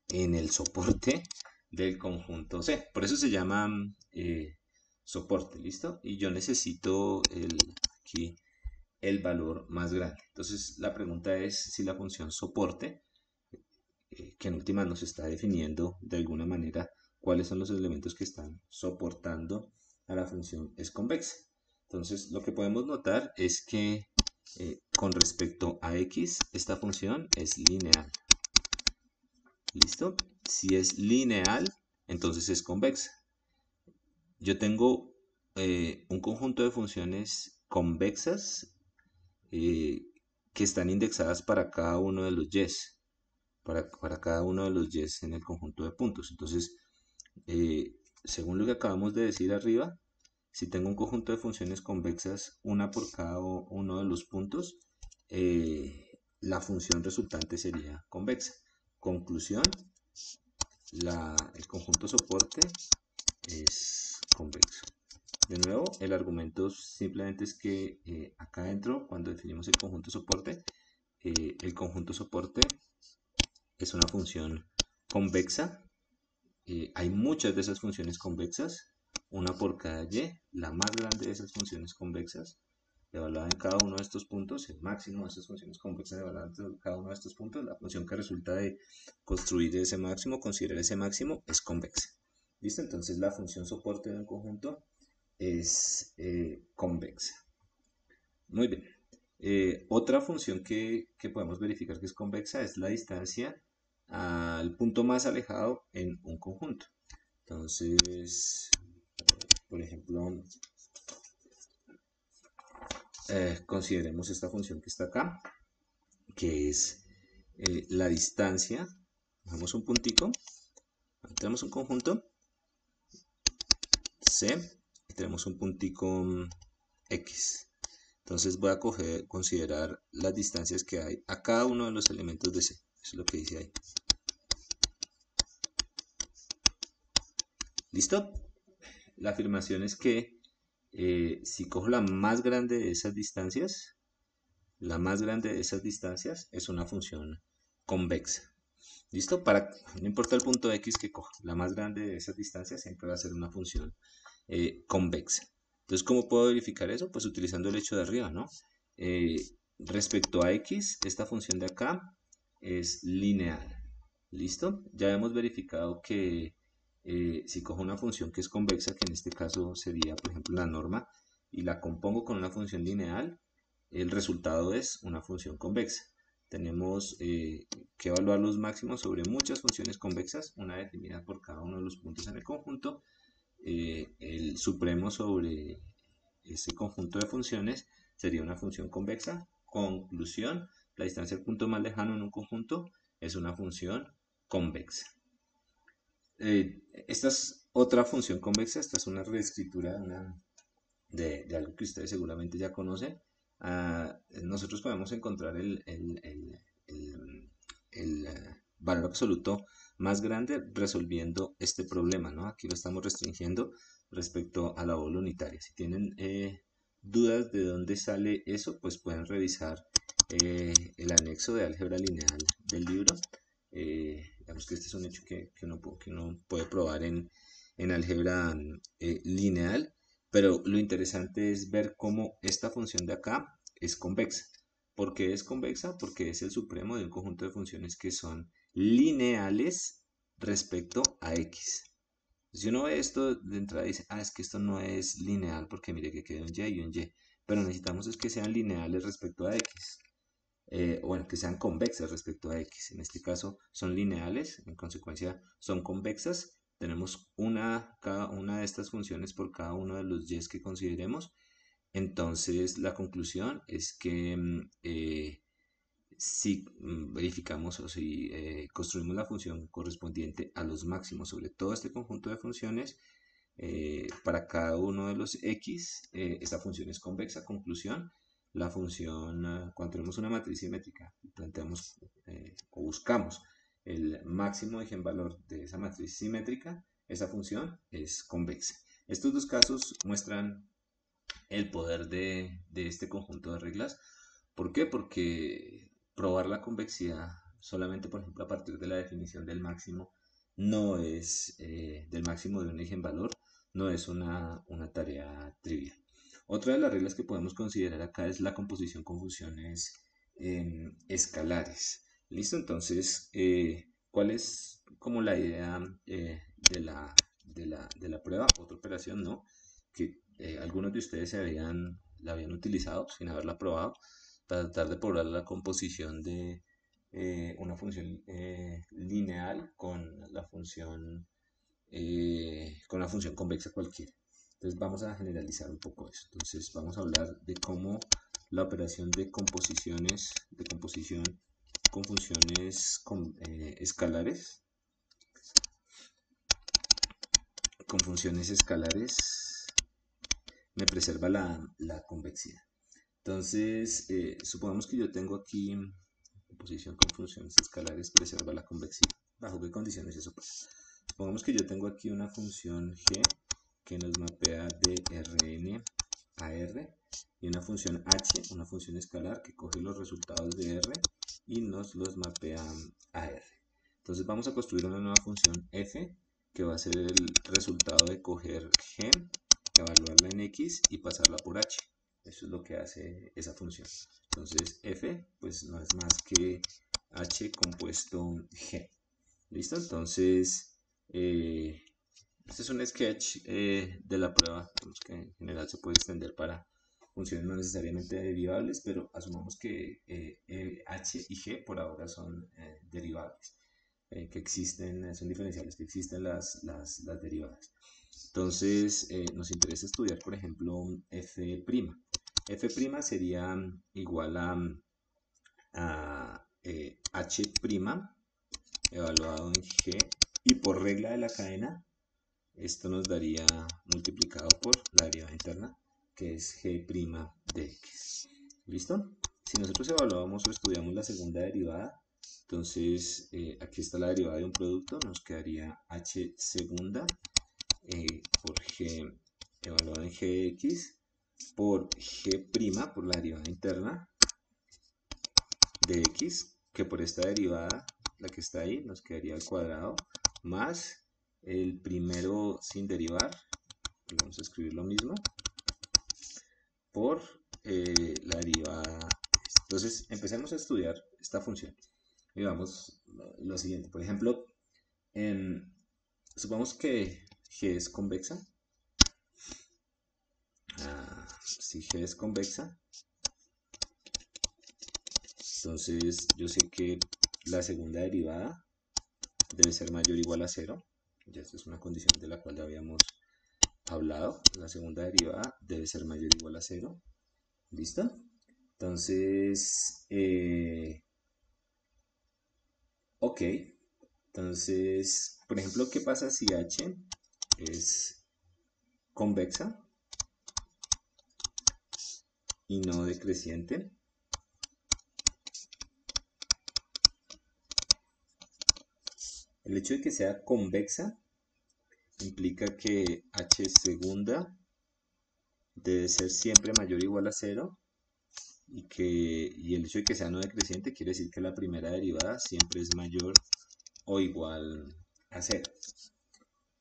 en el soporte del conjunto C. Por eso se llama soporte, ¿listo? Y yo necesito aquí el valor más grande. Entonces la pregunta es si la función soporte, que en última nos está definiendo de alguna manera cuáles son los elementos que están soportando a la función, es convexa. Entonces lo que podemos notar es que con respecto a x, esta función es lineal. ¿Listo? Si es lineal, entonces es convexa. Yo tengo un conjunto de funciones convexas que están indexadas para cada uno de los y's, para cada uno de los y's en el conjunto de puntos. Entonces, según lo que acabamos de decir arriba, si tengo un conjunto de funciones convexas, una por cada uno de los puntos, la función resultante sería convexa. Conclusión, el conjunto soporte es convexo. De nuevo, el argumento simplemente es que acá adentro, cuando definimos el conjunto soporte es una función convexa. Hay muchas de esas funciones convexas, una por cada y. La más grande de esas funciones convexas, evaluada en cada uno de estos puntos, el máximo de esas funciones convexas evaluadas en cada uno de estos puntos, la función que resulta de construir ese máximo, considerar ese máximo, es convexa. ¿Listo? Entonces la función soporte de un conjunto es convexa. Muy bien. Otra función que podemos verificar que es convexa es la distancia al punto más alejado en un conjunto. Entonces, por ejemplo, consideremos esta función que está acá, que es la distancia. Damos un puntico, tenemos un conjunto C y tenemos un puntico X. Entonces voy a considerar las distancias que hay a cada uno de los elementos de C. Eso es lo que dice ahí. ¿Listo? La afirmación es que si cojo la más grande de esas distancias, es una función convexa. ¿Listo? No importa el punto X que coja, la más grande de esas distancias siempre va a ser una función convexa. Entonces, ¿cómo puedo verificar eso? Pues utilizando el hecho de arriba, ¿no? Respecto a X, esta función de acá es lineal. ¿Listo? Ya hemos verificado que si cojo una función que es convexa, que en este caso sería, por ejemplo, la norma, y la compongo con una función lineal, el resultado es una función convexa. Tenemos que evaluar los máximos sobre muchas funciones convexas, una definida por cada uno de los puntos en el conjunto. El supremo sobre ese conjunto de funciones sería una función convexa. Conclusión, la distancia al punto más lejano en un conjunto es una función convexa. Esta es otra función convexa, esta es una reescritura de algo que ustedes seguramente ya conocen. Nosotros podemos encontrar el valor absoluto más grande resolviendo este problema, ¿no? Aquí lo estamos restringiendo respecto a la bola unitaria. Si tienen dudas de dónde sale eso, pues pueden revisar el anexo de álgebra lineal del libro. Digamos que este es un hecho que uno puede probar en álgebra lineal, pero lo interesante es ver cómo esta función de acá es convexa. ¿Por qué es convexa? Porque es el supremo de un conjunto de funciones que son lineales respecto a x. Si uno ve esto de entrada dice, es que esto no es lineal porque mire que queda un y y un y, pero necesitamos es que sean lineales respecto a x. Bueno, que sean convexas respecto a x. En este caso son lineales, en consecuencia son convexas. Tenemos cada una de estas funciones por cada uno de los y que consideremos. Entonces la conclusión es que si verificamos o si construimos la función correspondiente a los máximos sobre todo este conjunto de funciones, para cada uno de los x, esta función es convexa. Conclusión, la función, cuando tenemos una matriz simétrica, planteamos o buscamos el máximo eigenvalor de esa matriz simétrica, esa función es convexa. Estos dos casos muestran el poder de este conjunto de reglas. ¿Por qué? Porque probar la convexidad solamente, por ejemplo, a partir de la definición del máximo, no es del máximo de un eigenvalor, no es una tarea trivial. Otra de las reglas que podemos considerar acá es la composición con funciones escalares. ¿Listo? Entonces, ¿cuál es como la idea de la prueba? Otra operación, ¿no? Que algunos de ustedes la habían utilizado sin haberla probado para tratar de probar la composición de una función lineal con una función convexa cualquiera. Entonces vamos a generalizar un poco eso. Entonces vamos a hablar de cómo la operación de composición con funciones escalares, me preserva la convexidad. Entonces, supongamos que yo tengo aquí composición con funciones escalares preserva la convexidad. ¿Bajo qué condiciones eso pasa? Supongamos que yo tengo aquí una función g que nos mapea de Rn a R y una función h, una función escalar que coge los resultados de R y nos los mapea a R. Entonces vamos a construir una nueva función f que va a ser el resultado de coger g, evaluarla en x y pasarla por h. Eso es lo que hace esa función. Entonces f pues no es más que h compuesto g. ¿Listo? Entonces este es un sketch de la prueba, que en general se puede extender para funciones no necesariamente derivables, pero asumamos que h y g por ahora son derivables, que existen, son diferenciales, que existen las derivadas. Entonces nos interesa estudiar, por ejemplo, f'. F' sería igual a h' evaluado en g, y por regla de la cadena esto nos daría multiplicado por la derivada interna, que es g' de x. ¿Listo? Si nosotros evaluamos o estudiamos la segunda derivada, entonces aquí está la derivada de un producto, nos quedaría h segunda por g evaluado en gx por g', por la derivada interna de x, que por esta derivada, la que está ahí, nos quedaría al cuadrado, más el primero sin derivar, vamos a escribir lo mismo, por la derivada. Entonces empecemos a estudiar esta función y vamos lo siguiente. Por ejemplo, supongamos que g es convexa. Si g es convexa, entonces yo sé que la segunda derivada debe ser mayor o igual a 0. Ya esta es una condición de la cual ya habíamos hablado. La segunda derivada debe ser mayor o igual a 0. ¿Listo? Entonces, ok. Entonces, por ejemplo, ¿qué pasa si h es convexa y no decreciente? El hecho de que sea convexa implica que h segunda debe ser siempre mayor o igual a 0 y el hecho de que sea no decreciente quiere decir que la primera derivada siempre es mayor o igual a 0.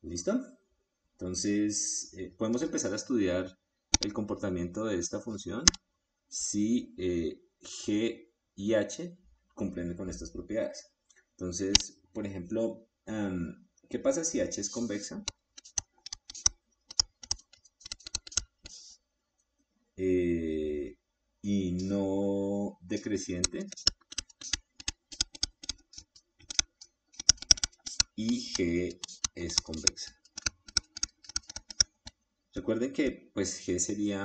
¿Listo? Entonces, podemos empezar a estudiar el comportamiento de esta función si g y h cumplen con estas propiedades. Entonces, por ejemplo, ¿qué pasa si h es convexa? Y no decreciente, y g es convexa. Recuerden que pues g sería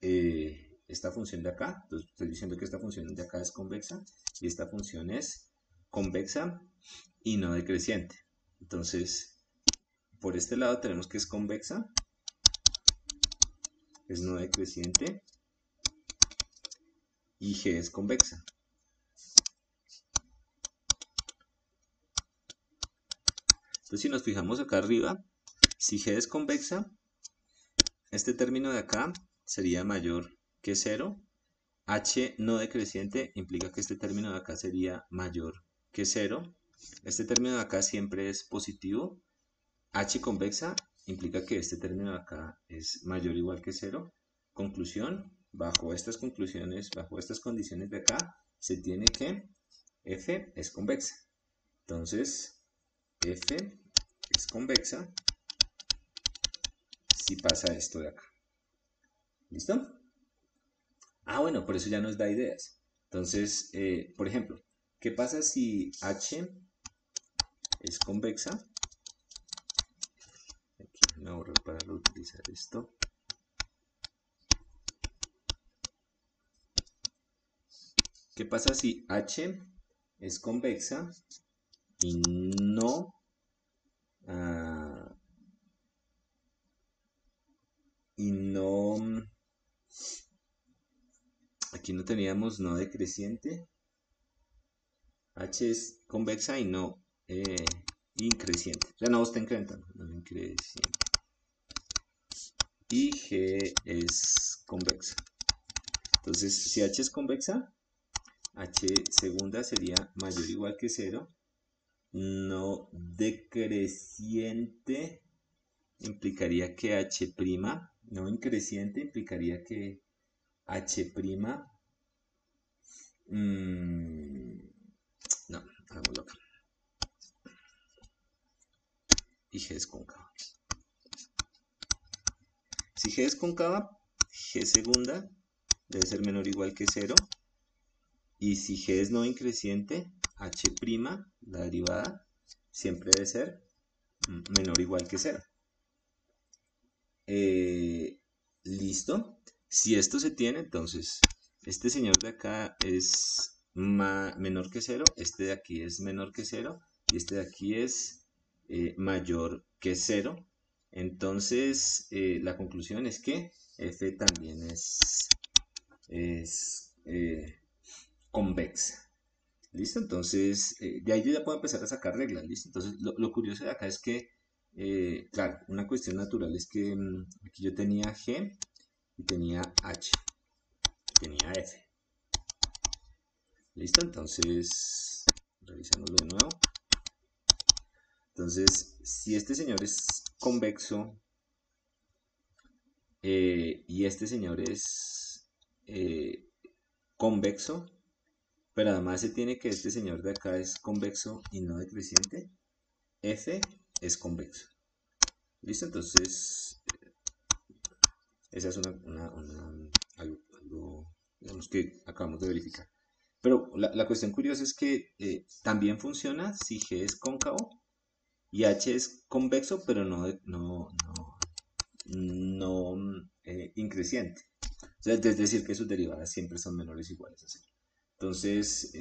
esta función de acá. Entonces estoy diciendo que esta función de acá es convexa y esta función es convexa y no decreciente. Entonces por este lado tenemos que es convexa, es no decreciente y g es convexa. Entonces si nos fijamos acá arriba, si G es convexa, este término de acá sería mayor que 0. H no decreciente implica que este término de acá sería mayor que 0. Este término de acá siempre es positivo. H convexa implica que este término de acá es mayor o igual que 0. Conclusión, bajo estas conclusiones, bajo estas condiciones de acá, se tiene que F es convexa. Entonces, F es convexa si pasa esto de acá. ¿Listo? Ah, bueno, por eso ya nos da ideas. Entonces, por ejemplo, ¿qué pasa si H es convexa? Aquí me ahorro para reutilizar esto. ¿Qué pasa si H es convexa y no aquí no teníamos no decreciente? H es convexa y no increciente. O sea, no está incrementando, no increciente. Y G es convexa. Entonces, si H es convexa, H segunda sería mayor o igual que 0. No decreciente implicaría que H', no increciente implicaría que H', no, hagámoslo acá. Y G es cóncava. Si G es cóncava, G segunda debe ser menor o igual que 0. Y si G es no increciente, H', la derivada, siempre debe ser menor o igual que 0. Listo. Si esto se tiene, entonces este señor de acá es menor que 0, este de aquí es menor que 0 y este de aquí es mayor que 0. Entonces la conclusión es que F también es convexa. ¿Listo? Entonces, de ahí yo ya puedo empezar a sacar reglas, ¿listo? Entonces, lo curioso de acá es que, claro, una cuestión natural es que aquí yo tenía G y tenía H, y tenía F. ¿Listo? Entonces, revisámoslo de nuevo. Entonces, si este señor es convexo y este señor es convexo, pero además se tiene que este señor de acá es convexo y no decreciente, F es convexo. ¿Listo? Entonces, esa es algo, digamos, que acabamos de verificar. Pero la cuestión curiosa es que también funciona si G es cóncavo y H es convexo, pero no increciente. O sea, es decir, que sus derivadas siempre son menores o iguales a 0. Entonces,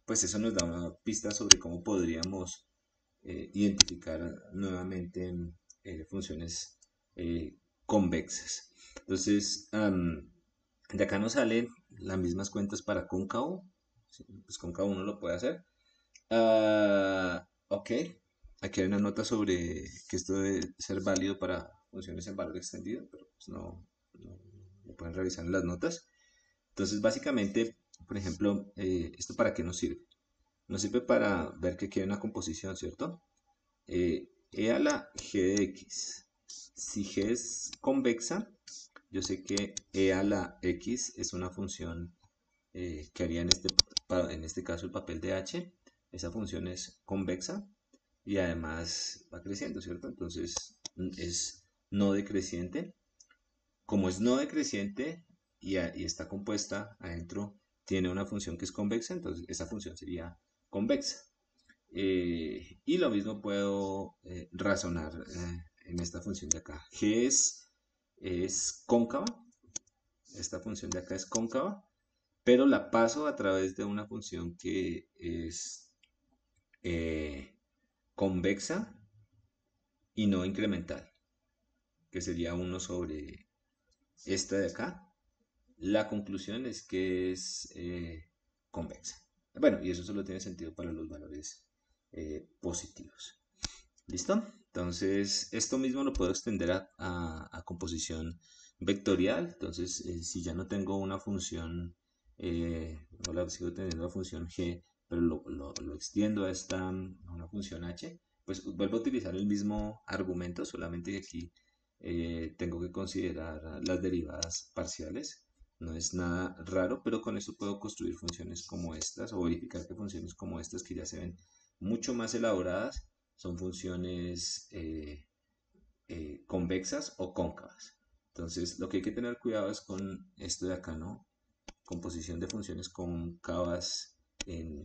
pues eso nos da una pista sobre cómo podríamos identificar nuevamente funciones convexas. Entonces, de acá nos salen las mismas cuentas para cóncavo. Pues cóncavo uno lo puede hacer. Ok, aquí hay una nota sobre que esto debe ser válido para funciones en valor extendido, pero pues no lo pueden revisar en las notas. Entonces, básicamente, por ejemplo, ¿esto para qué nos sirve? Nos sirve para ver que aquí hay una composición, ¿cierto? E a la g de x. Si g es convexa, yo sé que e a la x es una función que haría en este caso el papel de h. Esa función es convexa y además va creciendo, ¿cierto? Entonces es no decreciente. Como es no decreciente y está compuesta adentro, tiene una función que es convexa, entonces esa función sería convexa. Y lo mismo puedo razonar en esta función de acá. G es cóncava, esta función de acá es cóncava, pero la paso a través de una función que es convexa y no incremental, que sería 1 sobre esta de acá. La conclusión es que es convexa. Bueno, y eso solo tiene sentido para los valores positivos. ¿Listo? Entonces, esto mismo lo puedo extender a composición vectorial. Entonces, si ya no tengo una función, ahora sigo teniendo la función g, pero lo extiendo a a una función h, pues vuelvo a utilizar el mismo argumento, solamente que aquí tengo que considerar las derivadas parciales. No es nada raro, pero con esto puedo construir funciones como estas o verificar que funciones como estas que ya se ven mucho más elaboradas son funciones convexas o cóncavas. Entonces, lo que hay que tener cuidado es con esto de acá, ¿no? Composición de funciones cóncavas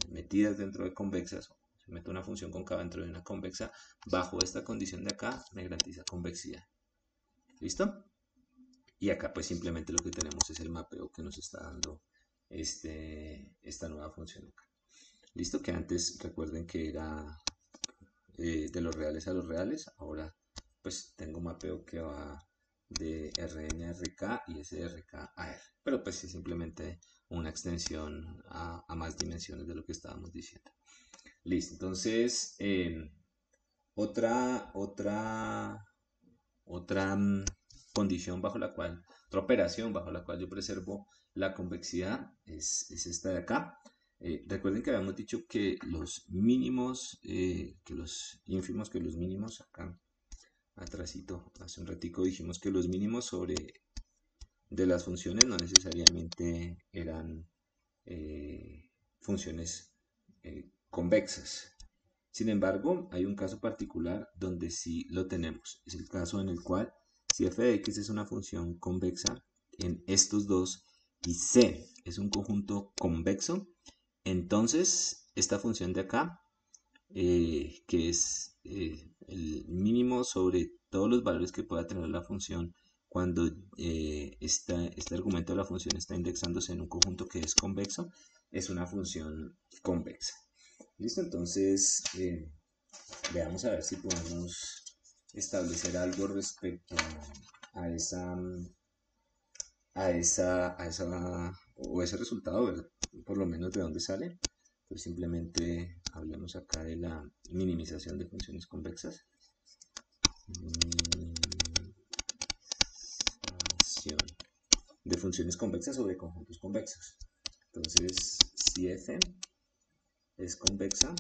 metidas dentro de convexas. Si meto una función cóncava dentro de una convexa, bajo esta condición de acá, me garantiza convexidad. ¿Listo? Y acá pues simplemente lo que tenemos es el mapeo que nos está dando esta nueva función acá. ¿Listo? Que antes recuerden que era de los reales a los reales. Ahora pues tengo un mapeo que va de Rn a Rk y ese de Rk a R. Pero pues es simplemente una extensión a más dimensiones de lo que estábamos diciendo. Listo, entonces otra, otra, otra condición bajo la cual, otra operación bajo la cual yo preservo la convexidad es esta de acá. Recuerden que habíamos dicho que los mínimos, que los ínfimos, que los mínimos, acá atrásito, hace un ratico dijimos que los mínimos sobre de las funciones no necesariamente eran funciones convexas. Sin embargo, hay un caso particular donde sí lo tenemos. Es el caso en el cual si f de x es una función convexa en estos dos y c es un conjunto convexo, entonces esta función de acá, que es el mínimo sobre todos los valores que pueda tener la función cuando este argumento de la función está indexándose en un conjunto que es convexo, es una función convexa. ¿Listo? Entonces, veamos a ver si podemos establecer algo respecto a o ese resultado, ¿verdad? Por lo menos de dónde sale. Pues simplemente hablemos acá de la minimización de funciones convexas. Minimización de funciones convexas sobre conjuntos convexos. Entonces, si f es convexa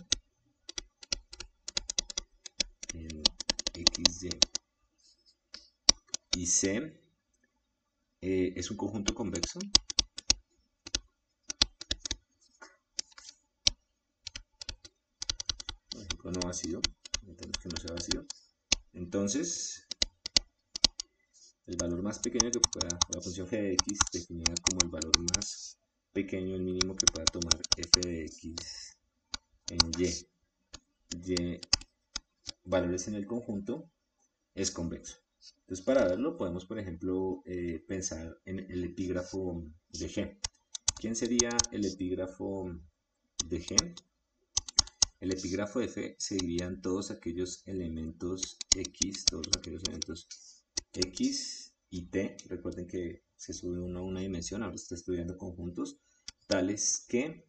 en xy y c es un conjunto convexo, por ejemplo no vacío, intentamos que no sea vacío, entonces el valor más pequeño que pueda, la función g de x definida como el valor más pequeño, el mínimo que pueda tomar f de x en y valores en el conjunto, es convexo. Entonces, para verlo, podemos, por ejemplo, pensar en el epígrafo de G. ¿Quién sería el epígrafo de G? El epígrafo de F serían todos aquellos elementos X, todos aquellos elementos X y T. Recuerden que se sube uno a una dimensión, ahora está estudiando conjuntos, tales que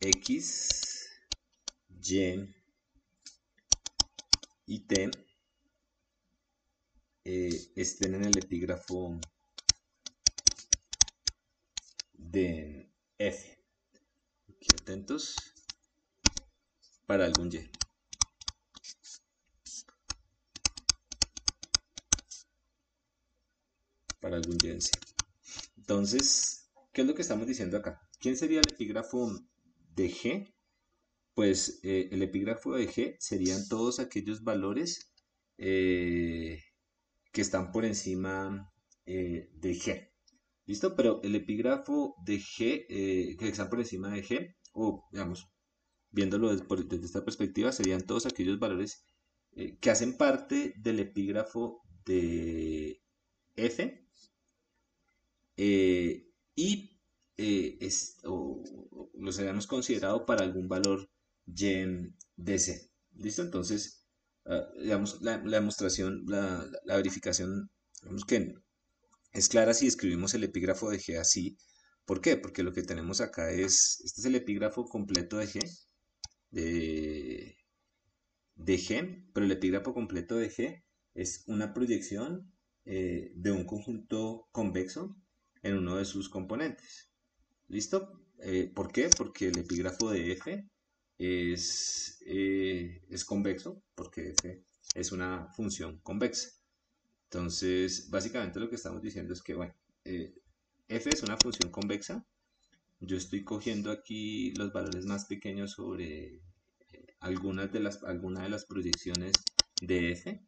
X, Y y T estén en el epígrafo de F. Aquí atentos para algún Y. Para algún Y en sí. Entonces, ¿qué es lo que estamos diciendo acá? ¿Quién sería el epígrafo de G? Pues el epígrafo de G serían todos aquellos valores que están por encima de G. ¿Listo? Pero el epígrafo de G, que están por encima de G, o digamos, viéndolo desde esta perspectiva, serían todos aquellos valores que hacen parte del epígrafo de F y los hayamos considerado para algún valor y de C. ¿Listo? Entonces, digamos, la demostración, la verificación, digamos que es clara si escribimos el epígrafo de G así. ¿Por qué? Porque lo que tenemos acá es, este es el epígrafo completo de G de G, pero el epígrafo completo de G es una proyección de un conjunto convexo en uno de sus componentes. ¿Listo? ¿Por qué? Porque el epígrafo de F es convexo, porque F es una función convexa. Entonces, básicamente lo que estamos diciendo es que, bueno, F es una función convexa. Yo estoy cogiendo aquí los valores más pequeños sobre alguna de las proyecciones de F.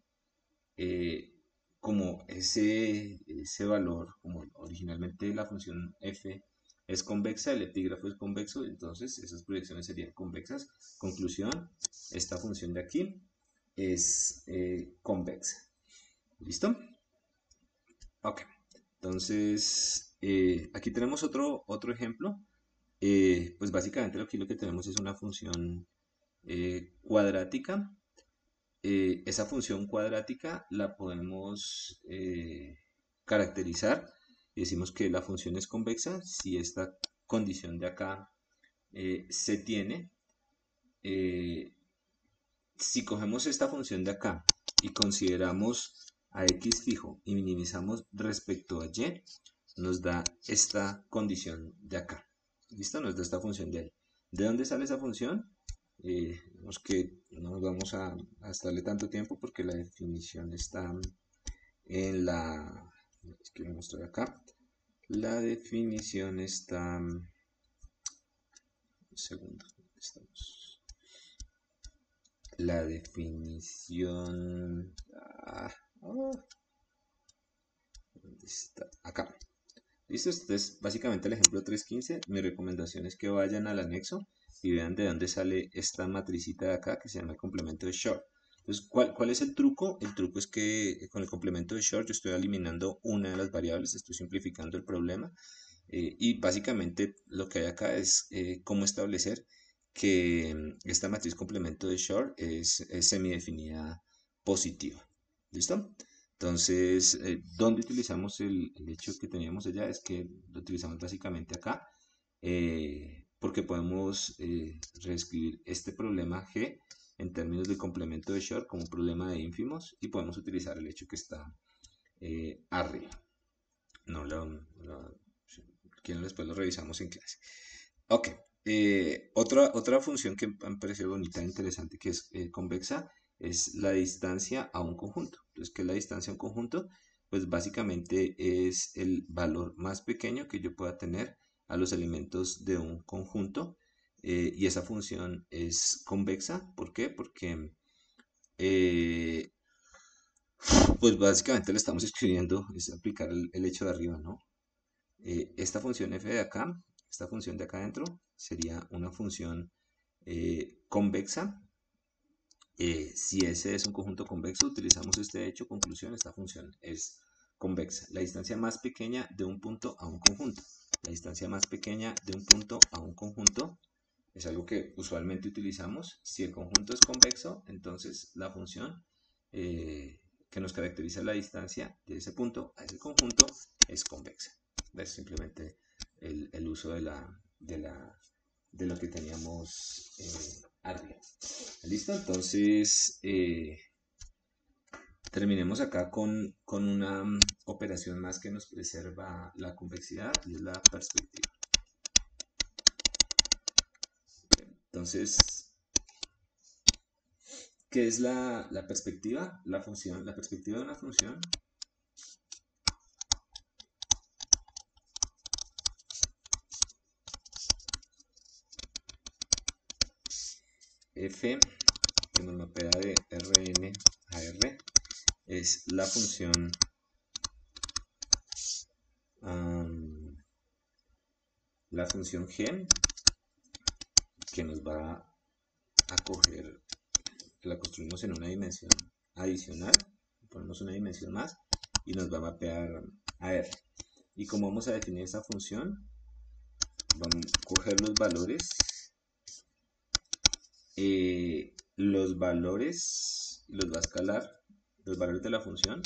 Como ese valor, como originalmente la función F es convexa, el epígrafo es convexo, entonces esas proyecciones serían convexas. Conclusión, esta función de aquí es convexa. ¿Listo? Ok. Entonces, aquí tenemos otro ejemplo. Pues básicamente lo que tenemos es una función cuadrática. Esa función cuadrática la podemos caracterizar y decimos que la función es convexa si esta condición de acá se tiene. Si cogemos esta función de acá y consideramos a x fijo y minimizamos respecto a y, nos da esta condición de acá. ¿Listo? Nos da esta función de ahí. ¿De dónde sale esa función? Vemos que no nos vamos a estarle tanto tiempo porque la definición está en la... Es que voy a mostrar acá. La definición está... Un segundo. Estamos... La definición... ¿dónde está? Acá. ¿Listo? Este es básicamente el ejemplo 3.15. Mi recomendación es que vayan al anexo y vean de dónde sale esta matricita de acá que se llama el complemento de short. Entonces, ¿cuál es el truco? El truco es que con el complemento de short yo estoy eliminando una de las variables, estoy simplificando el problema. Y básicamente lo que hay acá es cómo establecer que esta matriz complemento de short es semidefinida positiva. ¿Listo? Entonces, ¿dónde utilizamos el hecho que teníamos allá? Es que lo utilizamos básicamente acá, porque podemos reescribir este problema G en términos de complemento de short como un problema de ínfimos y podemos utilizar el hecho que está arriba. No después lo revisamos en clase. Ok, otra función que me parece bonita e interesante que es convexa es la distancia a un conjunto. Entonces, ¿qué es la distancia a un conjunto? Pues básicamente es el valor más pequeño que yo pueda tener a los elementos de un conjunto y esa función es convexa. ¿Por qué? Porque eh, pues básicamente le estamos escribiendo, es aplicar el hecho de arriba, ¿no? Esta función f de acá, esta función de acá adentro, sería una función convexa. Si S es un conjunto convexo, utilizamos este hecho, conclusión, esta función es convexa. La distancia más pequeña de un punto a un conjunto. La distancia más pequeña de un punto a un conjunto es algo que usualmente utilizamos. Si el conjunto es convexo, entonces la función que nos caracteriza la distancia de ese punto a ese conjunto es convexa. Es simplemente el uso de lo que teníamos arriba. ¿Listo? Entonces, terminemos acá con una operación más que nos preserva la convexidad y es la perspectiva. Entonces, ¿qué es la perspectiva? La perspectiva de una función f que nos mapea de Rn a R es la función g que nos va a coger, que la construimos en una dimensión adicional, ponemos una dimensión más y nos va a mapear a R. Y como vamos a definir esa función, vamos a coger los valores los valores los va a escalar, los valores de la función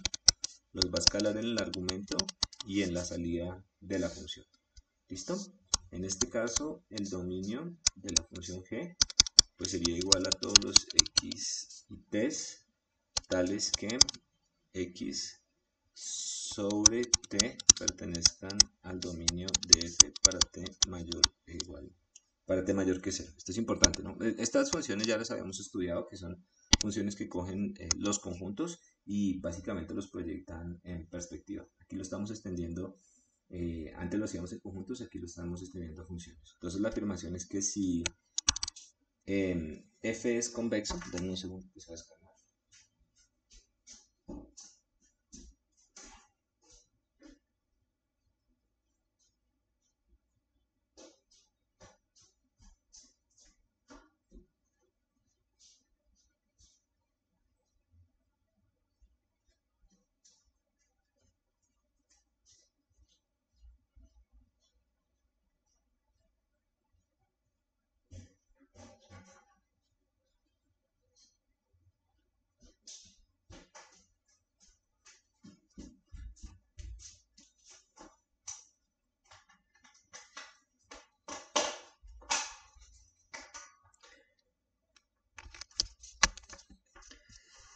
los va a escalar en el argumento y en la salida de la función. ¿Listo? En este caso, el dominio de la función g pues sería igual a todos los x y t tales que x sobre t pertenezcan al dominio de f para t mayor e igual, para t mayor que 0. Esto es importante, ¿no? Estas funciones ya las habíamos estudiado, que son funciones que cogen los conjuntos y básicamente los proyectan en perspectiva. Aquí lo estamos extendiendo, antes lo hacíamos en conjuntos, aquí lo estamos extendiendo a funciones. Entonces la afirmación es que si f es convexo, denme un segundo que se va a descargar.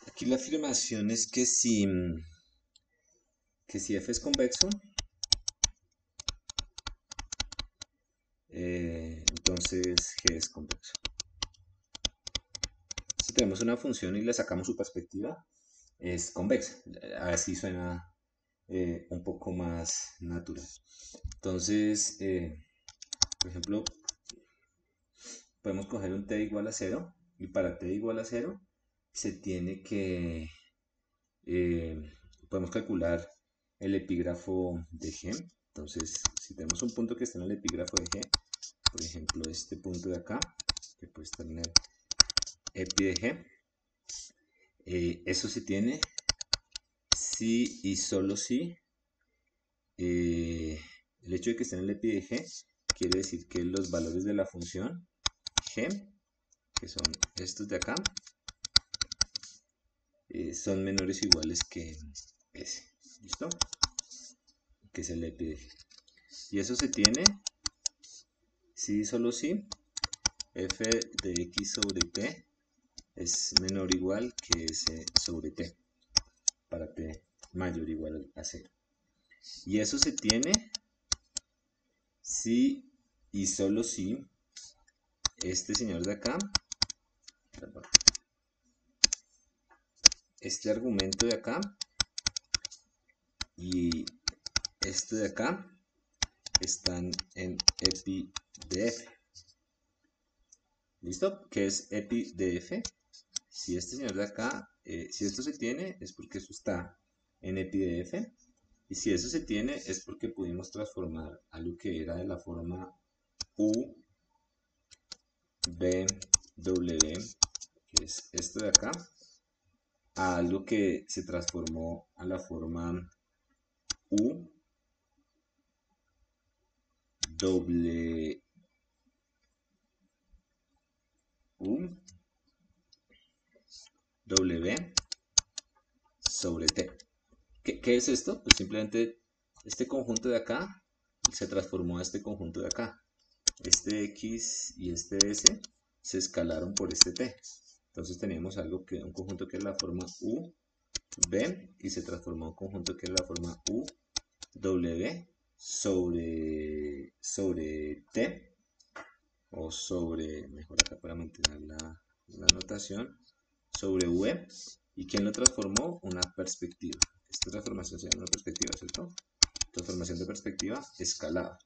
Aquí la afirmación es que si f es convexo, entonces g es convexo. Si tenemos una función y le sacamos su perspectiva, es convexa. Así suena un poco más natural. Entonces, por ejemplo, podemos coger un t igual a 0 y para t igual a 0 se tiene que, podemos calcular el epígrafo de g. Entonces, si tenemos un punto que está en el epígrafo de g, por ejemplo, este punto de acá, que puede estar en el epi de g, eso se tiene si y solo si el hecho de que esté en el epi de g quiere decir que los valores de la función g, que son estos de acá, son menores o iguales que s. ¿Listo? Que es el epi de g. Y eso se tiene si y solo si f de x sobre t es menor o igual que s sobre t para t mayor o igual a 0. Y eso se tiene si y solo si este señor de acá, este argumento de acá y este de acá están en epi de f. ¿Listo? ¿Qué es epi de f? Si este señor de acá, si esto se tiene, es porque eso está en epi de f. Y si eso se tiene, es porque pudimos transformar algo que era de la forma u, b, w, que es esto de acá, a algo que se transformó a la forma u, w, w sobre t. ¿Qué es esto? Pues simplemente este conjunto de acá se transformó a este conjunto de acá. Este x y este s se escalaron por este t. Entonces tenemos algo que, un conjunto que es la forma u, b, y se transformó a un conjunto que es la forma u, w sobre t, o sobre, mejor acá para mantener la notación, sobre v. ¿Y quién lo transformó? Una perspectiva. Esta transformación se llama una perspectiva, ¿cierto? Transformación de perspectiva escalada.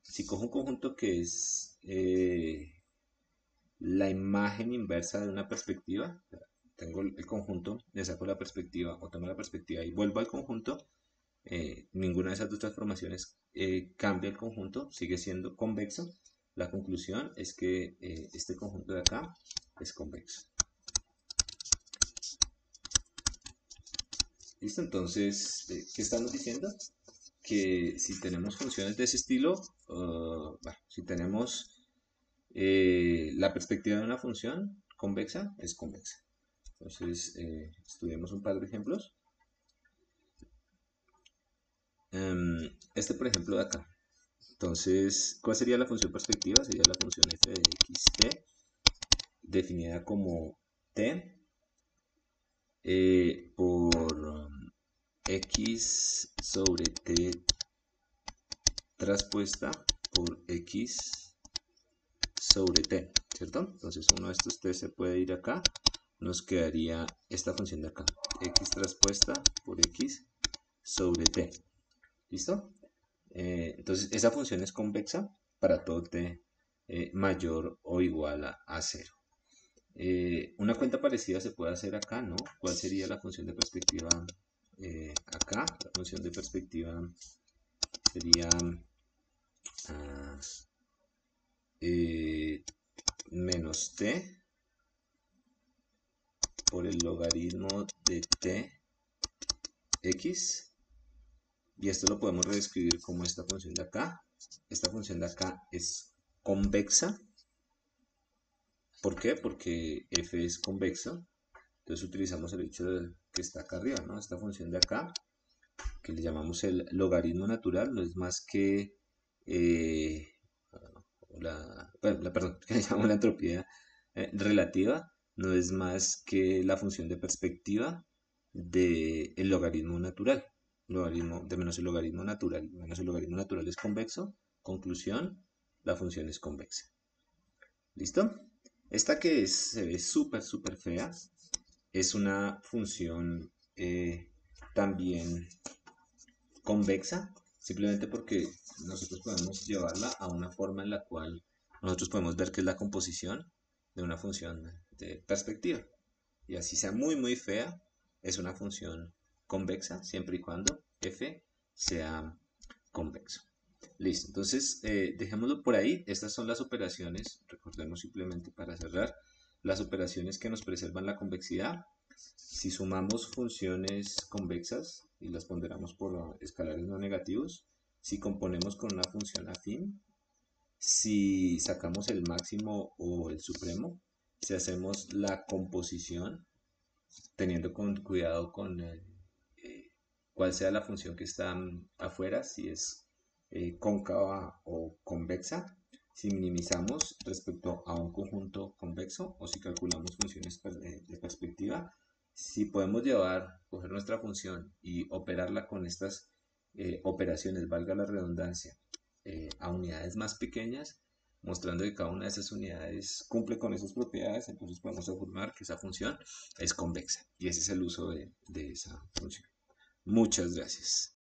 Si cojo un conjunto que es la imagen inversa de una perspectiva, tengo el conjunto, le saco la perspectiva o tomo la perspectiva y vuelvo al conjunto, ninguna de esas dos transformaciones cambia el conjunto, sigue siendo convexo. La conclusión es que este conjunto de acá es convexo. ¿Listo? Entonces, ¿qué estamos diciendo? Que si tenemos funciones de ese estilo, bueno, si tenemos la perspectiva de una función convexa, es convexa. Entonces, estudiemos un par de ejemplos. Este, por ejemplo, de acá. Entonces, ¿cuál sería la función perspectiva? Sería la función f de xt definida como t por x sobre t traspuesta por x sobre t, ¿cierto? Entonces uno de estos t se puede ir acá, nos quedaría esta función de acá, x traspuesta por x sobre t, ¿listo? Entonces esa función es convexa para todo t mayor o igual a 0. Una cuenta parecida se puede hacer acá, ¿no? ¿Cuál sería la función de perspectiva acá? La función de perspectiva sería ah, menos t por el logaritmo de t x, y esto lo podemos reescribir como esta función de acá. Esta función de acá es convexa. ¿Por qué? Porque f es convexo. Entonces utilizamos el hecho de que está acá arriba, ¿no? Esta función de acá, que le llamamos el logaritmo natural, no es más que perdón, que le llamamos la entropía relativa, no es más que la función de perspectiva del logaritmo natural. Logaritmo de menos el logaritmo natural. Menos el logaritmo natural es convexo. Conclusión, la función es convexa. ¿Listo? Esta que se ve súper fea es una función también convexa, simplemente porque nosotros podemos llevarla a una forma en la cual nosotros podemos ver que es la composición de una función de perspectiva. Y así sea muy fea, es una función convexa siempre y cuando f sea convexo. Listo, entonces dejémoslo por ahí. Estas son las operaciones, recordemos simplemente para cerrar, las operaciones que nos preservan la convexidad. Si sumamos funciones convexas y las ponderamos por escalares no negativos, si componemos con una función afín, si sacamos el máximo o el supremo, si hacemos la composición, teniendo cuidado con cuál sea la función que está afuera, si es cóncava o convexa, si minimizamos respecto a un conjunto convexo o si calculamos funciones de perspectiva, si podemos coger nuestra función y operarla con estas operaciones, valga la redundancia, a unidades más pequeñas, mostrando que cada una de esas unidades cumple con esas propiedades, entonces podemos afirmar que esa función es convexa. Y ese es el uso de esa función. Muchas gracias.